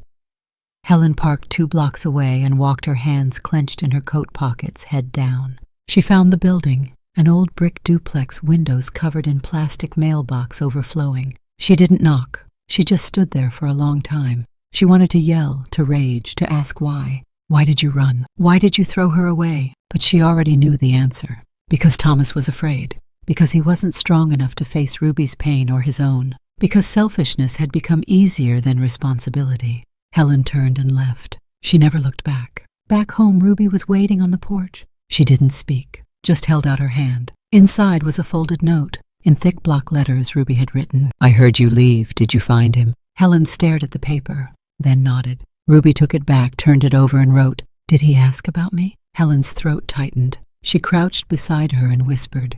Helen parked 2 blocks away and walked, her hands clenched in her coat pockets, head down. She found the building. An old brick duplex, windows covered in plastic mailbox overflowing. She didn't knock. She just stood there for a long time. She wanted to yell, to rage, to ask why. Why did you run? Why did you throw her away? But she already knew the answer. Because Thomas was afraid. Because he wasn't strong enough to face Ruby's pain or his own. Because selfishness had become easier than responsibility. Helen turned and left. She never looked back. Back home, Ruby was waiting on the porch. She didn't speak. Just held out her hand. Inside was a folded note. In thick block letters, Ruby had written, I heard you leave. Did you find him? Helen stared at the paper, then nodded. Ruby took it back, turned it over, and wrote, "Did he ask about me?" Helen's throat tightened. She crouched beside her and whispered,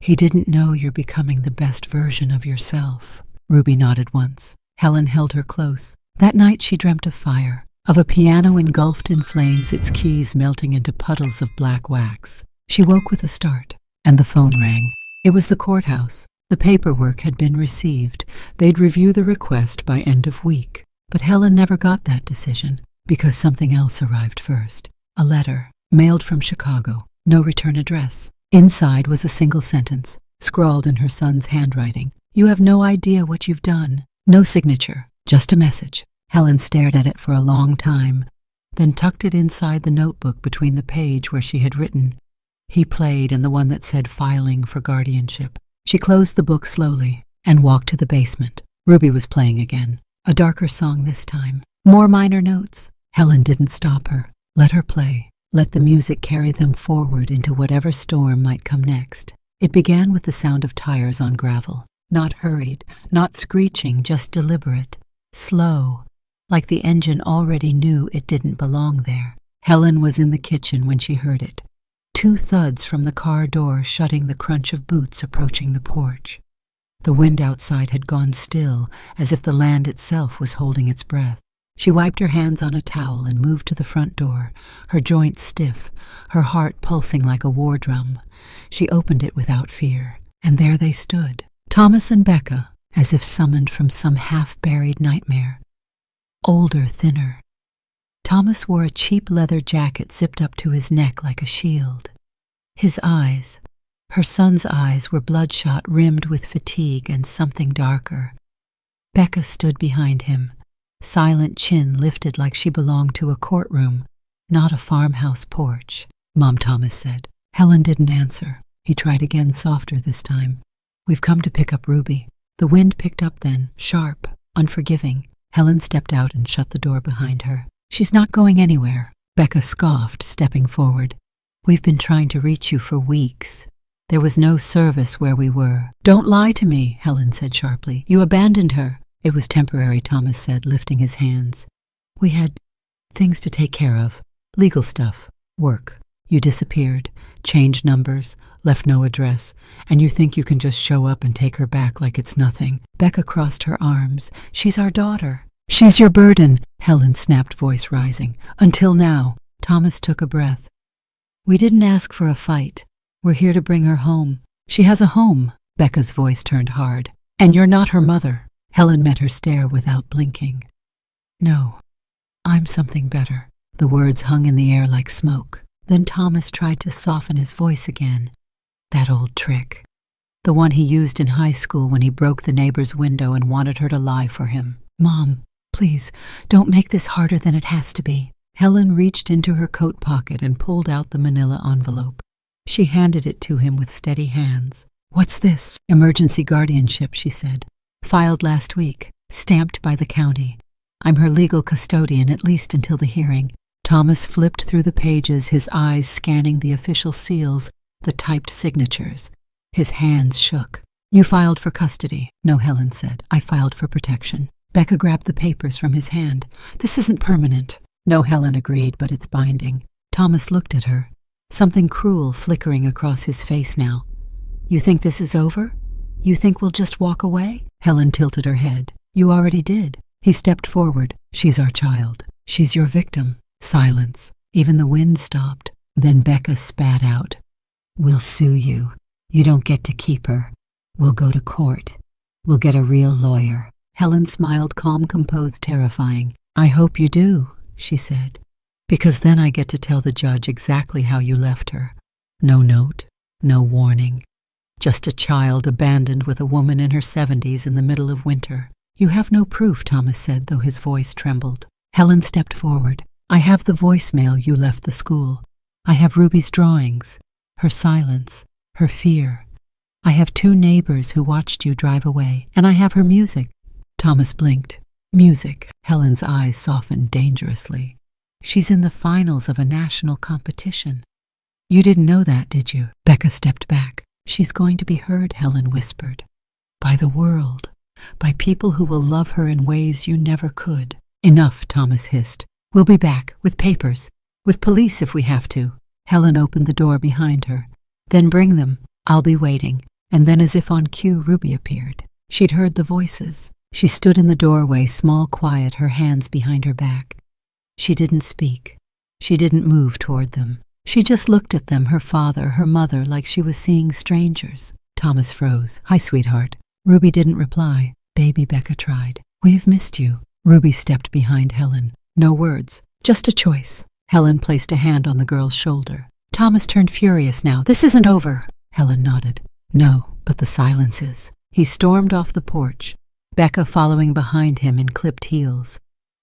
"He didn't know you're becoming the best version of yourself." Ruby nodded once. Helen held her close. That night she dreamt of fire, of a piano engulfed in flames, its keys melting into puddles of black wax. She woke with a start, and the phone rang. It was the courthouse. The paperwork had been received. They'd review the request by end of week. But Helen never got that decision, because something else arrived first. A letter, mailed from Chicago. No return address. Inside was a single sentence, scrawled in her son's handwriting. "You have no idea what you've done." No signature, just a message. Helen stared at it for a long time, then tucked it inside the notebook between the page where she had written "He played" and the one that said "Filing for Guardianship." She closed the book slowly and walked to the basement. Ruby was playing again, a darker song this time. More minor notes. Helen didn't stop her. Let her play. Let the music carry them forward into whatever storm might come next. It began with the sound of tires on gravel. Not hurried, not screeching, just deliberate. Slow, like the engine already knew it didn't belong there. Helen was in the kitchen when she heard it. 2 thuds from the car door shutting the crunch of boots approaching the porch. The wind outside had gone still, as if the land itself was holding its breath. She wiped her hands on a towel and moved to the front door, her joints stiff, her heart pulsing like a war drum. She opened it without fear, and there they stood, Thomas and Becca, as if summoned from some half-buried nightmare. Older, thinner. Thomas wore a cheap leather jacket zipped up to his neck like a shield. His eyes, her son's eyes, were bloodshot, rimmed with fatigue and something darker. Becca stood behind him, silent, chin lifted like she belonged to a courtroom, not a farmhouse porch. "Mom," Thomas said. Helen didn't answer. He tried again, softer this time. "We've come to pick up Ruby." The wind picked up then, sharp, unforgiving. Helen stepped out and shut the door behind her. "She's not going anywhere." Becca scoffed, stepping forward. "We've been trying to reach you for weeks. There was no service where we were." "Don't lie to me," Helen said sharply. "You abandoned her." "It was temporary," Thomas said, lifting his hands. "We had things to take care of. Legal stuff. Work. You disappeared, changed numbers, left no address, and you think you can just show up and take her back like it's nothing." Becca crossed her arms. "She's our daughter." "She's your burden," Helen snapped, voice rising. "Until now." Thomas took a breath. "We didn't ask for a fight. We're here to bring her home. She has a home." Becca's voice turned hard. "And you're not her mother." Helen met her stare without blinking. "No, I'm something better." The words hung in the air like smoke. Then Thomas tried to soften his voice again. That old trick. The one he used in high school when he broke the neighbor's window and wanted her to lie for him. "Mom, please, don't make this harder than it has to be." Helen reached into her coat pocket and pulled out the manila envelope. She handed it to him with steady hands. "What's this?" "Emergency guardianship," she said. "Filed last week, stamped by the county. I'm her legal custodian, at least until the hearing." Thomas flipped through the pages, his eyes scanning the official seals, the typed signatures. His hands shook. "You filed for custody." "No," Helen said. "I filed for protection." Becca grabbed the papers from his hand. "This isn't permanent." "No," Helen agreed, "but it's binding." Thomas looked at her, something cruel flickering across his face now. "You think this is over? You think we'll just walk away?" Helen tilted her head. "You already did." He stepped forward. "She's our child. She's your victim." Silence. Even the wind stopped. Then Becca spat out. "We'll sue you. You don't get to keep her. We'll go to court. We'll get a real lawyer." Helen smiled, calm, composed, terrifying. "I hope you do," she said, "because then I get to tell the judge exactly how you left her. No note, no warning. Just a child abandoned with a woman in her 70s in the middle of winter." "You have no proof," Thomas said, though his voice trembled. Helen stepped forward. "I have the voicemail you left the school. I have Ruby's drawings, her silence, her fear. I have 2 neighbors who watched you drive away, and I have her music." Thomas blinked. "Music." Helen's eyes softened dangerously. "She's in the finals of a national competition." "You didn't know that, did you?" Becca stepped back. "She's going to be heard," Helen whispered. "By the world. by people who will love her in ways you never could. Enough, Thomas hissed. We'll be back, with papers, with police if we have to. Helen opened the door behind her. Then bring them. I'll be waiting. And then, as if on cue, Ruby appeared. She'd heard the voices. She stood in the doorway, small, quiet, her hands behind her back. She didn't speak. She didn't move toward them. She just looked at them, her father, her mother, like she was seeing strangers. Thomas froze. Hi, sweetheart. Ruby didn't reply. Baby, Becca tried. We've missed you. Ruby stepped behind Helen. No words. Just a choice. Helen placed a hand on the girl's shoulder. Thomas turned furious now. This isn't over. Helen nodded. No, but the silence is. He stormed off the porch, Becca following behind him in clipped heels.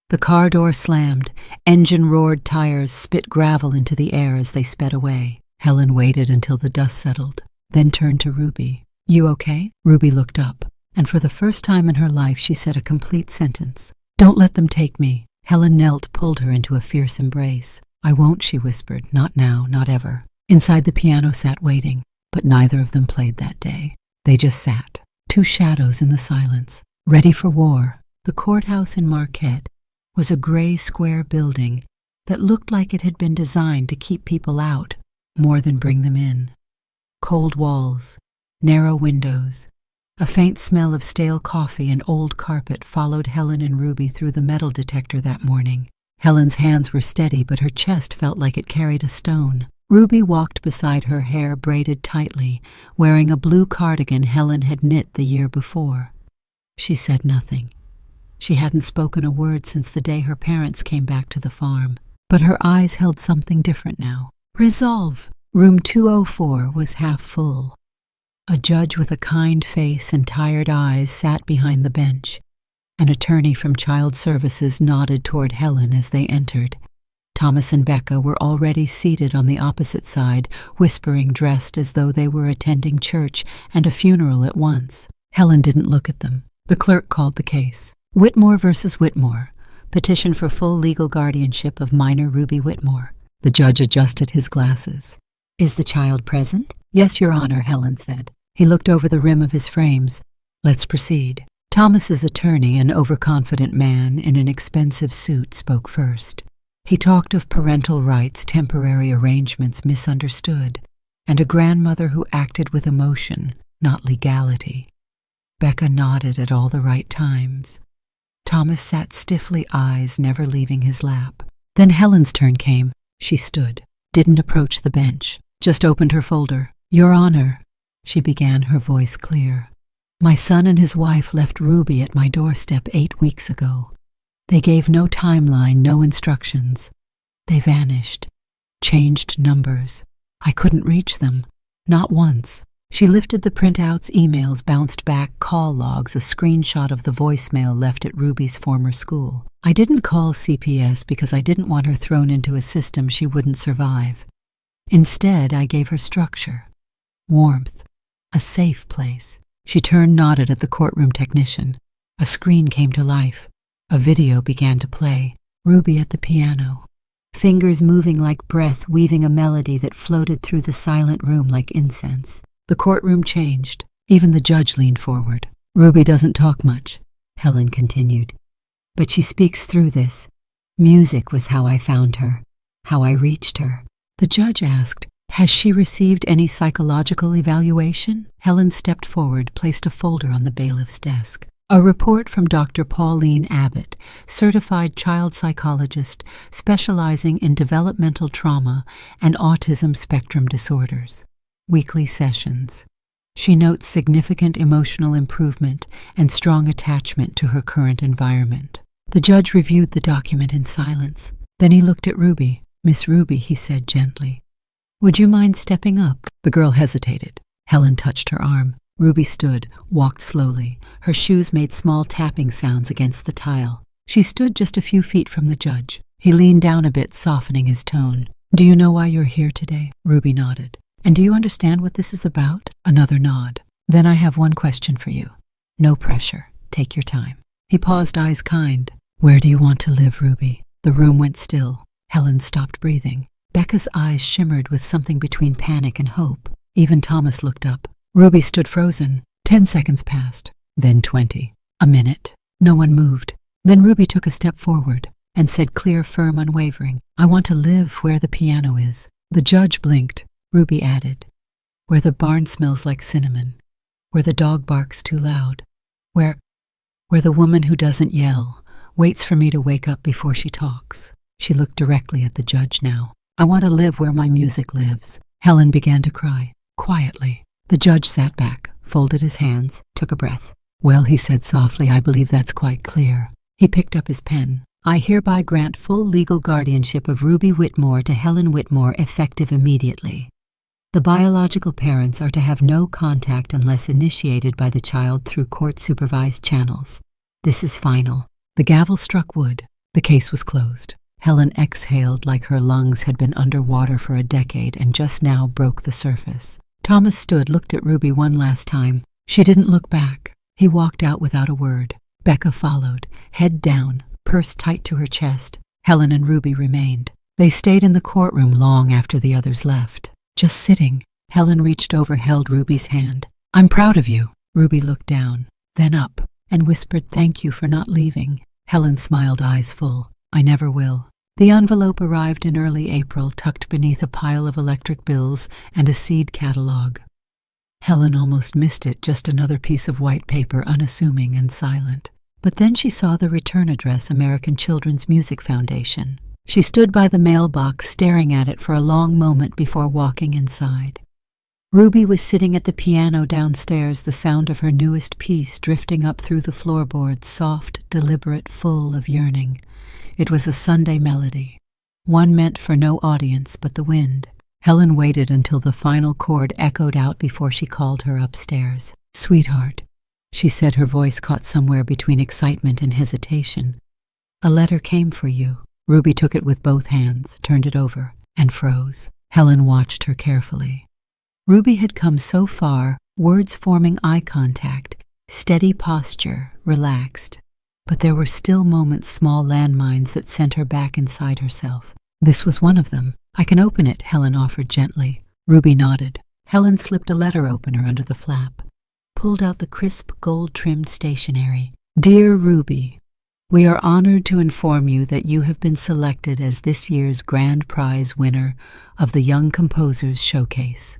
The car door slammed. Engine roared, tires spit gravel into the air as they sped away. Helen waited until the dust settled, then turned to Ruby. You okay? Ruby looked up, and for the first time in her life she said a complete sentence. Don't let them take me. Helen knelt, pulled her into a fierce embrace. I won't, she whispered. Not now, not ever. Inside the piano sat waiting, but neither of them played that day. They just sat, two shadows in the silence, ready for war. The courthouse in Marquette was a gray square building that looked like it had been designed to keep people out more than bring them in. Cold walls, narrow windows, a faint smell of stale coffee and old carpet followed Helen and Ruby through the metal detector that morning. Helen's hands were steady, but her chest felt like it carried a stone. Ruby walked beside her, hair braided tightly, wearing a blue cardigan Helen had knit the year before. She said nothing. She hadn't spoken a word since the day her parents came back to the farm, but her eyes held something different now. Resolve. Room 204 was half full. A judge with a kind face and tired eyes sat behind the bench. An attorney from Child Services nodded toward Helen as they entered. Thomas and Becca were already seated on the opposite side, whispering, dressed as though they were attending church and a funeral at once. Helen didn't look at them. The clerk called the case. Whitmore versus Whitmore. Petition for full legal guardianship of minor Ruby Whitmore. The judge adjusted his glasses. Is the child present? Yes, Your Honor, Helen said. He looked over the rim of his frames. Let's proceed. Thomas's attorney, an overconfident man in an expensive suit, spoke first. He talked of parental rights, temporary arrangements misunderstood, and a grandmother who acted with emotion, not legality. Becca nodded at all the right times. Thomas sat stiffly, eyes never leaving his lap. Then Helen's turn came. She stood, didn't approach the bench, just opened her folder. Your Honor, she began, her voice clear. My son and his wife left Ruby at my doorstep 8 weeks ago. They gave no timeline, no instructions. They vanished, changed numbers. I couldn't reach them, not once. She lifted the printouts, emails bounced back, call logs, a screenshot of the voicemail left at Ruby's former school. I didn't call CPS because I didn't want her thrown into a system she wouldn't survive. Instead, I gave her structure, warmth, a safe place. She turned, nodded at the courtroom technician. A screen came to life. A video began to play. Ruby at the piano, fingers moving like breath, weaving a melody that floated through the silent room like incense. The courtroom changed. Even the judge leaned forward. Ruby doesn't talk much, Helen continued. But she speaks through this. Music was how I found her, how I reached her. The judge asked, has she received any psychological evaluation? Helen stepped forward, placed a folder on the bailiff's desk. A report from Dr. Pauline Abbott, certified child psychologist specializing in developmental trauma and autism spectrum disorders. Weekly sessions. She notes significant emotional improvement and strong attachment to her current environment. The judge reviewed the document in silence. Then he looked at Ruby. Miss Ruby, he said gently, would you mind stepping up? The girl hesitated. Helen touched her arm. Ruby stood, walked slowly. Her shoes made small tapping sounds against the tile. She stood just a few feet from the judge. He leaned down a bit, softening his tone. Do you know why you're here today? Ruby nodded. And do you understand what this is about? Another nod. Then I have one question for you. No pressure. Take your time. He paused, eyes kind. Where do you want to live, Ruby? The room went still. Helen stopped breathing. Becca's eyes shimmered with something between panic and hope. Even Thomas looked up. Ruby stood frozen. 10 seconds passed. Then 20. A minute. No one moved. Then Ruby took a step forward and said clear, firm, unwavering, "I want to live where the piano is." The judge blinked. Ruby added, "Where the barn smells like cinnamon, where the dog barks too loud, where the woman who doesn't yell waits for me to wake up before she talks." She looked directly at the judge now. "I want to live where my music lives." Helen began to cry, quietly. The judge sat back, folded his hands, took a breath. "Well," he said softly, "I believe that's quite clear." He picked up his pen. "I hereby grant full legal guardianship of Ruby Whitmore to Helen Whitmore, effective immediately. The biological parents are to have no contact unless initiated by the child through court-supervised channels. This is final." The gavel struck wood. The case was closed. Helen exhaled like her lungs had been underwater for a decade and just now broke the surface. Thomas stood, looked at Ruby one last time. She didn't look back. He walked out without a word. Becca followed, head down, purse tight to her chest. Helen and Ruby remained. They stayed in the courtroom long after the others left. Just sitting. Helen reached over, held Ruby's hand. "I'm proud of you." Ruby looked down, then up, and whispered, "Thank you for not leaving." Helen smiled, eyes full. "I never will." The envelope arrived in early April, tucked beneath a pile of electric bills and a seed catalog. Helen almost missed it, just another piece of white paper, unassuming and silent. But then she saw the return address, American Children's Music Foundation. She stood by the mailbox, staring at it for a long moment before walking inside. Ruby was sitting at the piano downstairs, the sound of her newest piece drifting up through the floorboards, soft, deliberate, full of yearning. It was a Sunday melody, one meant for no audience but the wind. Helen waited until the final chord echoed out before she called her upstairs. "Sweetheart," she said, her voice caught somewhere between excitement and hesitation. "A letter came for you." Ruby took it with both hands, turned it over, and froze. Helen watched her carefully. Ruby had come so far, words forming eye contact, steady posture, relaxed. But there were still moments, small landmines that sent her back inside herself. This was one of them. "I can open it," Helen offered gently. Ruby nodded. Helen slipped a letter opener under the flap, pulled out the crisp, gold-trimmed stationery. "Dear Ruby, we are honored to inform you that you have been selected as this year's grand prize winner of the Young Composers Showcase.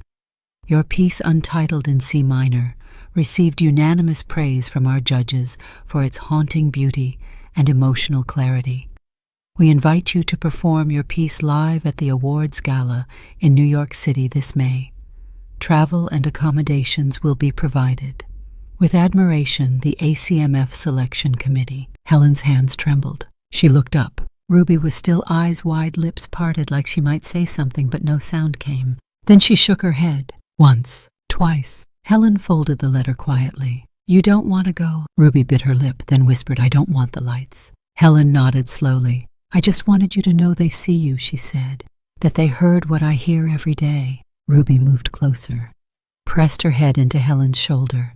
Your piece, Untitled in C minor, received unanimous praise from our judges for its haunting beauty and emotional clarity. We invite you to perform your piece live at the awards gala in New York City this May. Travel and accommodations will be provided. With admiration, the ACMF Selection Committee." Helen's hands trembled. She looked up. Ruby was still eyes wide, lips parted like she might say something, but no sound came. Then she shook her head. Once, twice. Helen folded the letter quietly. "You don't want to go?" Ruby bit her lip, then whispered, "I don't want the lights." Helen nodded slowly. "I just wanted you to know they see you," she said, "that they heard what I hear every day." Ruby moved closer, pressed her head into Helen's shoulder.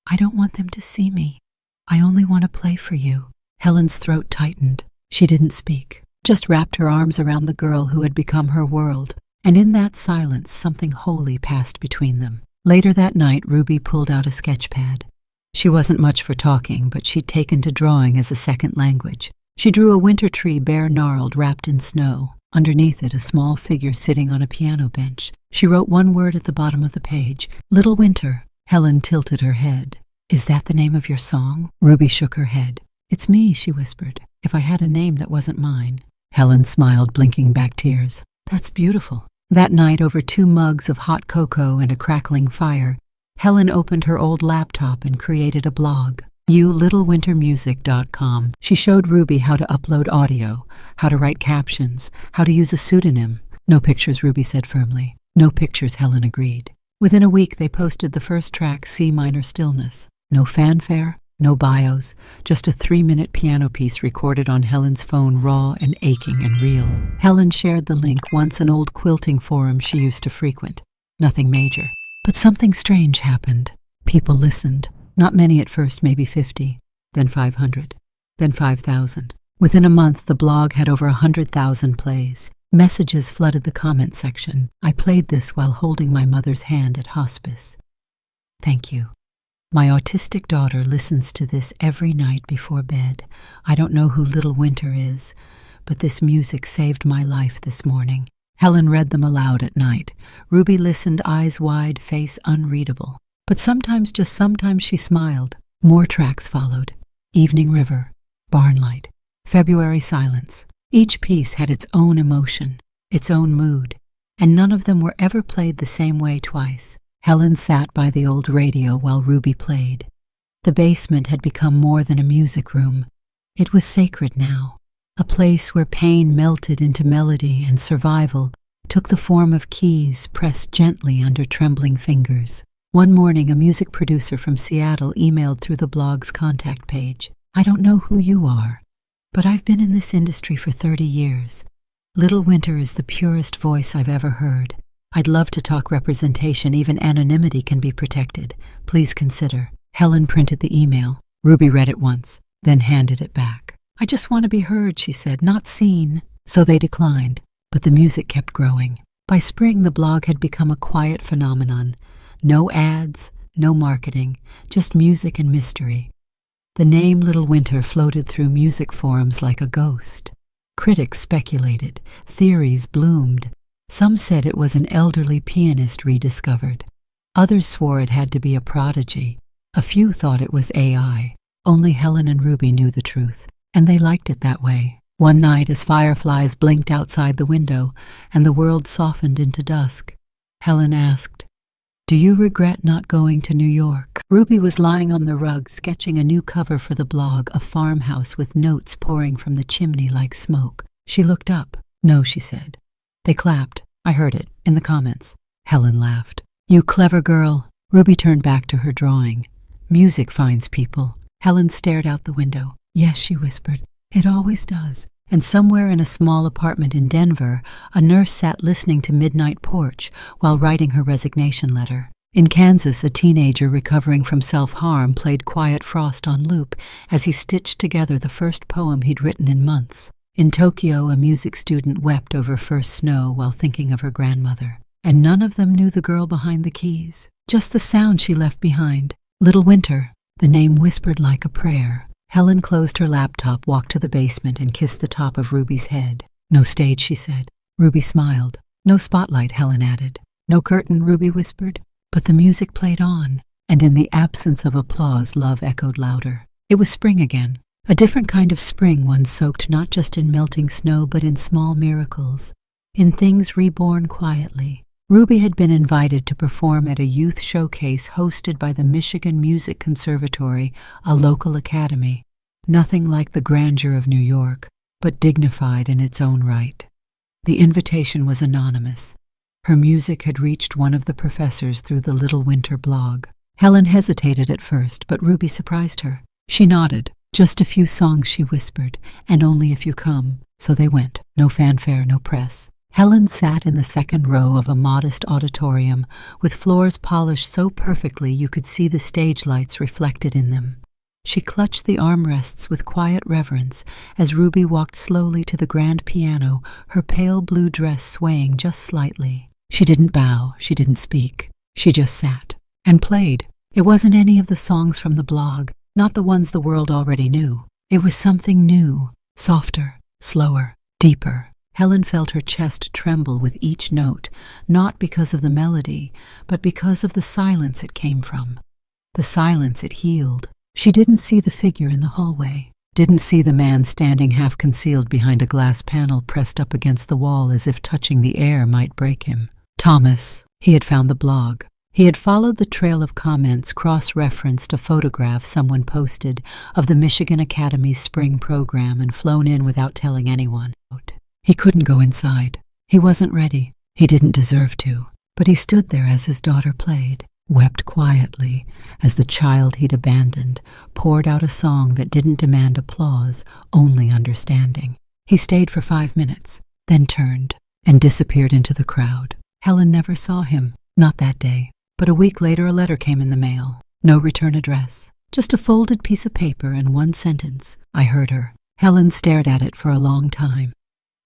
"I don't want them to see me. I only want to play for you." Helen's throat tightened. She didn't speak, just wrapped her arms around the girl who had become her world, and in that silence something holy passed between them. Later that night, Ruby pulled out a sketch pad. She wasn't much for talking, but she'd taken to drawing as a second language. She drew a winter tree, bare gnarled, wrapped in snow. Underneath it, a small figure sitting on a piano bench. She wrote one word at the bottom of the page, "Little Winter." Helen tilted her head. "Is that the name of your song?" Ruby shook her head. "It's me," she whispered. "If I had a name that wasn't mine." Helen smiled, blinking back tears. "That's beautiful." That night, over 2 mugs of hot cocoa and a crackling fire, Helen opened her old laptop and created a blog, ulittlewintermusic.com. She showed Ruby how to upload audio, how to write captions, how to use a pseudonym. "No pictures," Ruby said firmly. "No pictures," Helen agreed. Within a week, they posted the first track, C minor Stillness. No fanfare, no bios, just a 3-minute piano piece recorded on Helen's phone, raw and aching and real. Helen shared the link, once an old quilting forum she used to frequent. Nothing major. But something strange happened. People listened. Not many at first, maybe 50, then 500, then 5,000. Within a month, the blog had over 100,000 plays. Messages flooded the comment section. "I played this while holding my mother's hand at hospice. Thank you." My autistic daughter listens to this every night before bed. I don't know who Little Winter is, but this music saved my life this morning. Helen read them aloud at night. Ruby listened, eyes wide, face unreadable. But sometimes, just sometimes, she smiled. More tracks followed. Evening River, Barnlight, February Silence. Each piece had its own emotion, its own mood, and none of them were ever played the same way twice. Helen sat by the old radio while Ruby played. The basement had become more than a music room. It was sacred now, a place where pain melted into melody and survival took the form of keys pressed gently under trembling fingers. One morning, a music producer from Seattle emailed through the blog's contact page. "I don't know who you are, but I've been in this industry for 30 years. Little Winter is the purest voice I've ever heard. I'd love to talk representation, even anonymity can be protected. Please consider." Helen printed the email. Ruby read it once, then handed it back. "I just want to be heard," she said, "not seen." So they declined, but the music kept growing. By spring, the blog had become a quiet phenomenon. No ads, no marketing, just music and mystery. The name Little Winter floated through music forums like a ghost. Critics speculated, theories bloomed. Some said it was an elderly pianist rediscovered. Others swore it had to be a prodigy. A few thought it was AI. Only Helen and Ruby knew the truth, and they liked it that way. One night, as fireflies blinked outside the window and the world softened into dusk, Helen asked, "Do you regret not going to New York?" Ruby was lying on the rug, sketching a new cover for the blog, a farmhouse with notes pouring from the chimney like smoke. She looked up. "No," she said. They clapped. "I heard it, in the comments." Helen laughed. "You clever girl." Ruby turned back to her drawing. "Music finds people." Helen stared out the window. "Yes," she whispered, "it always does." And somewhere in a small apartment in Denver, a nurse sat listening to Midnight Porch while writing her resignation letter. In Kansas, a teenager recovering from self-harm played Quiet Frost on loop as he stitched together the first poem he'd written in months. In Tokyo, a music student wept over first snow while thinking of her grandmother. And none of them knew the girl behind the keys, just the sound she left behind. Little Winter, the name whispered like a prayer. Helen closed her laptop, walked to the basement, and kissed the top of Ruby's head. "No stage," she said. Ruby smiled. "No spotlight," Helen added. "No curtain," Ruby whispered. But the music played on, and in the absence of applause, love echoed louder. It was spring again. A different kind of spring, one soaked not just in melting snow, but in small miracles, in things reborn quietly. Ruby had been invited to perform at a youth showcase hosted by the Michigan Music Conservatory, a local academy. Nothing like the grandeur of New York, but dignified in its own right. The invitation was anonymous. Her music had reached one of the professors through the Little Winter blog. Helen hesitated at first, but Ruby surprised her. She nodded. "Just a few songs," she whispered, "and only if you come." So they went. No fanfare, no press. Helen sat in the second row of a modest auditorium with floors polished so perfectly you could see the stage lights reflected in them. She clutched the armrests with quiet reverence as Ruby walked slowly to the grand piano, her pale blue dress swaying just slightly. She didn't bow, she didn't speak. She just sat and played. It wasn't any of the songs from the blog, not the ones the world already knew. It was something new, softer, slower, deeper. Helen felt her chest tremble with each note, not because of the melody, but because of the silence it came from. The silence it healed. She didn't see the figure in the hallway, didn't see the man standing half-concealed behind a glass panel pressed up against the wall as if touching the air might break him. Thomas. He had found the blog. He had followed the trail of comments, cross-referenced a photograph someone posted of the Michigan Academy's spring program and flown in without telling anyone. He couldn't go inside. He wasn't ready. He didn't deserve to. But he stood there as his daughter played, wept quietly as the child he'd abandoned poured out a song that didn't demand applause, only understanding. He stayed for 5 minutes, then turned and disappeared into the crowd. Helen never saw him, not that day. But a week later, a letter came in the mail. No return address. Just a folded piece of paper and one sentence. I heard her. Helen stared at it for a long time.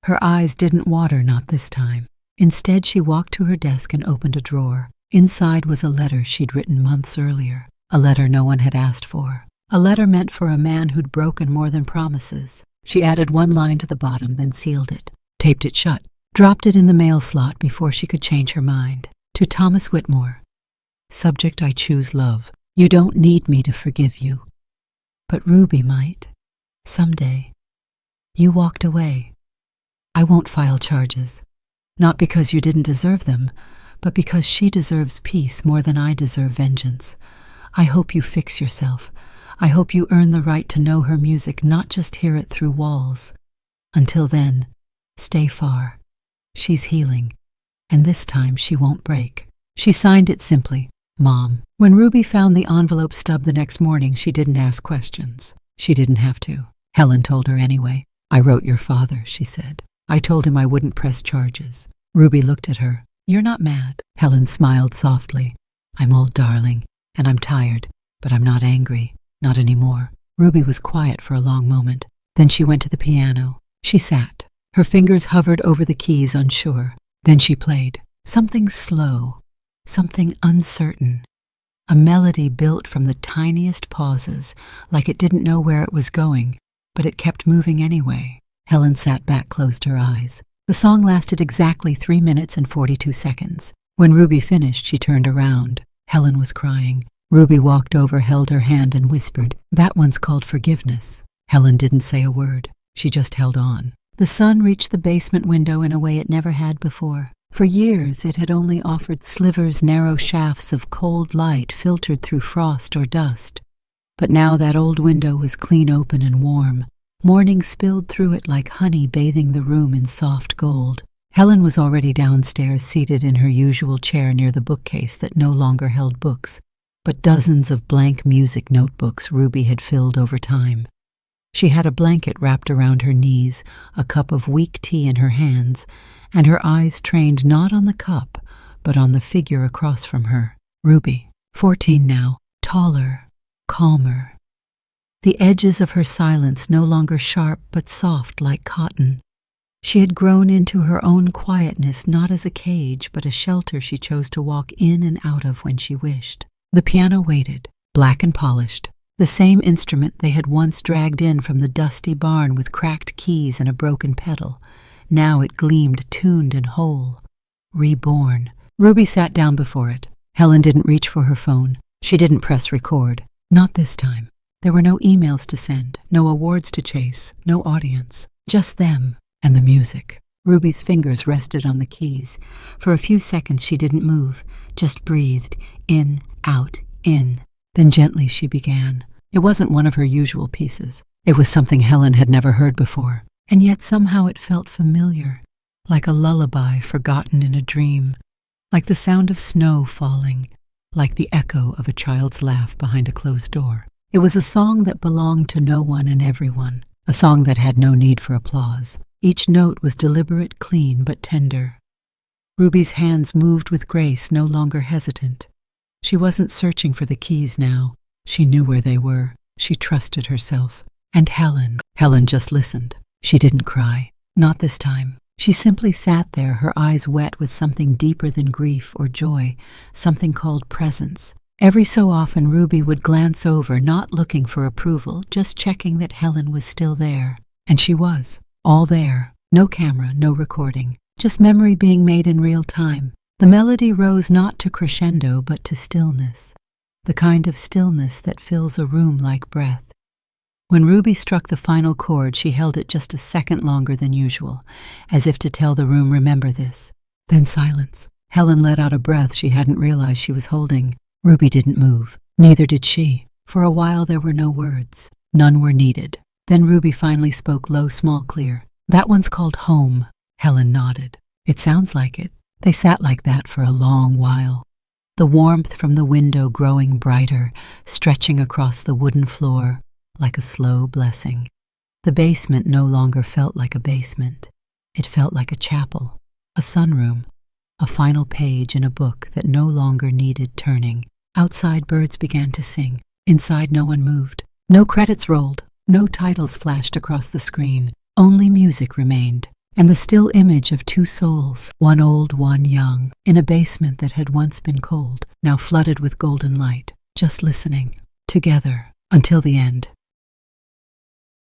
Her eyes didn't water, not this time. Instead, she walked to her desk and opened a drawer. Inside was a letter she'd written months earlier. A letter no one had asked for. A letter meant for a man who'd broken more than promises. She added one line to the bottom, then sealed it, taped it shut, dropped it in the mail slot before she could change her mind. To Thomas Whitmore. Subject: I choose love. You don't need me to forgive you. But Ruby might. Someday. You walked away. I won't file charges. Not because you didn't deserve them, but because she deserves peace more than I deserve vengeance. I hope you fix yourself. I hope you earn the right to know her music, not just hear it through walls. Until then, stay far. She's healing, and this time she won't break. She signed it simply, Mom. When Ruby found the envelope stub the next morning, she didn't ask questions. She didn't have to. Helen told her anyway. I wrote your father, she said. I told him I wouldn't press charges. Ruby looked at her. You're not mad. Helen smiled softly. I'm old, darling, and I'm tired, but I'm not angry. Not anymore. Ruby was quiet for a long moment. Then she went to the piano. She sat. Her fingers hovered over the keys, unsure. Then she played. Something slow. Something uncertain. A melody built from the tiniest pauses, like it didn't know where it was going, but it kept moving anyway. Helen sat back, closed her eyes. The song lasted exactly 3 minutes and 42 seconds. When Ruby finished, she turned around. Helen was crying. Ruby walked over, held her hand, and whispered, That one's called forgiveness. Helen didn't say a word. She just held on. The sun reached the basement window in a way it never had before. For years, it had only offered slivers, narrow shafts of cold light filtered through frost or dust. But now that old window was clean open and warm. Morning spilled through it like honey, bathing the room in soft gold. Helen was already downstairs, seated in her usual chair near the bookcase that no longer held books, but dozens of blank music notebooks Ruby had filled over time. She had a blanket wrapped around her knees, a cup of weak tea in her hands, and her eyes trained not on the cup, but on the figure across from her. Ruby, 14 now, taller, calmer. The edges of her silence no longer sharp but soft like cotton. She had grown into her own quietness, not as a cage, but a shelter she chose to walk in and out of when she wished. The piano waited, black and polished, the same instrument they had once dragged in from the dusty barn with cracked keys and a broken pedal. Now it gleamed tuned and whole, reborn. Ruby sat down before it. Helen didn't reach for her phone. She didn't press record. Not this time. There were no emails to send, no awards to chase, no audience. Just them and the music. Ruby's fingers rested on the keys. For a few seconds she didn't move, just breathed, in, out, in. Then gently she began. It wasn't one of her usual pieces. It was something Helen had never heard before, and yet somehow it felt familiar, like a lullaby forgotten in a dream, like the sound of snow falling, like the echo of a child's laugh behind a closed door. It was a song that belonged to no one and everyone, a song that had no need for applause. Each note was deliberate, clean, but tender. Ruby's hands moved with grace, no longer hesitant. She wasn't searching for the keys now. She knew where they were. She trusted herself. And Helen just listened. She didn't cry. Not this time. She simply sat there, her eyes wet with something deeper than grief or joy, something called presence. Every so often Ruby would glance over, not looking for approval, just checking that Helen was still there. And she was. All there. No camera, no recording. Just memory being made in real time. The melody rose not to crescendo, but to stillness. The kind of stillness that fills a room like breath. When Ruby struck the final chord, she held it just a second longer than usual, as if to tell the room, remember this. Then silence. Helen let out a breath she hadn't realized she was holding. Ruby didn't move. Neither did she. For a while there were no words. None were needed. Then Ruby finally spoke low, small, clear. That one's called Home. Helen nodded. It sounds like it. They sat like that for a long while. The warmth from the window growing brighter, stretching across the wooden floor like a slow blessing. The basement no longer felt like a basement. It felt like a chapel, a sunroom, a final page in a book that no longer needed turning. Outside, birds began to sing. Inside, no one moved. No credits rolled. No titles flashed across the screen. Only music remained, and the still image of two souls, one old, one young, in a basement that had once been cold, now flooded with golden light. just listening, together, until the end.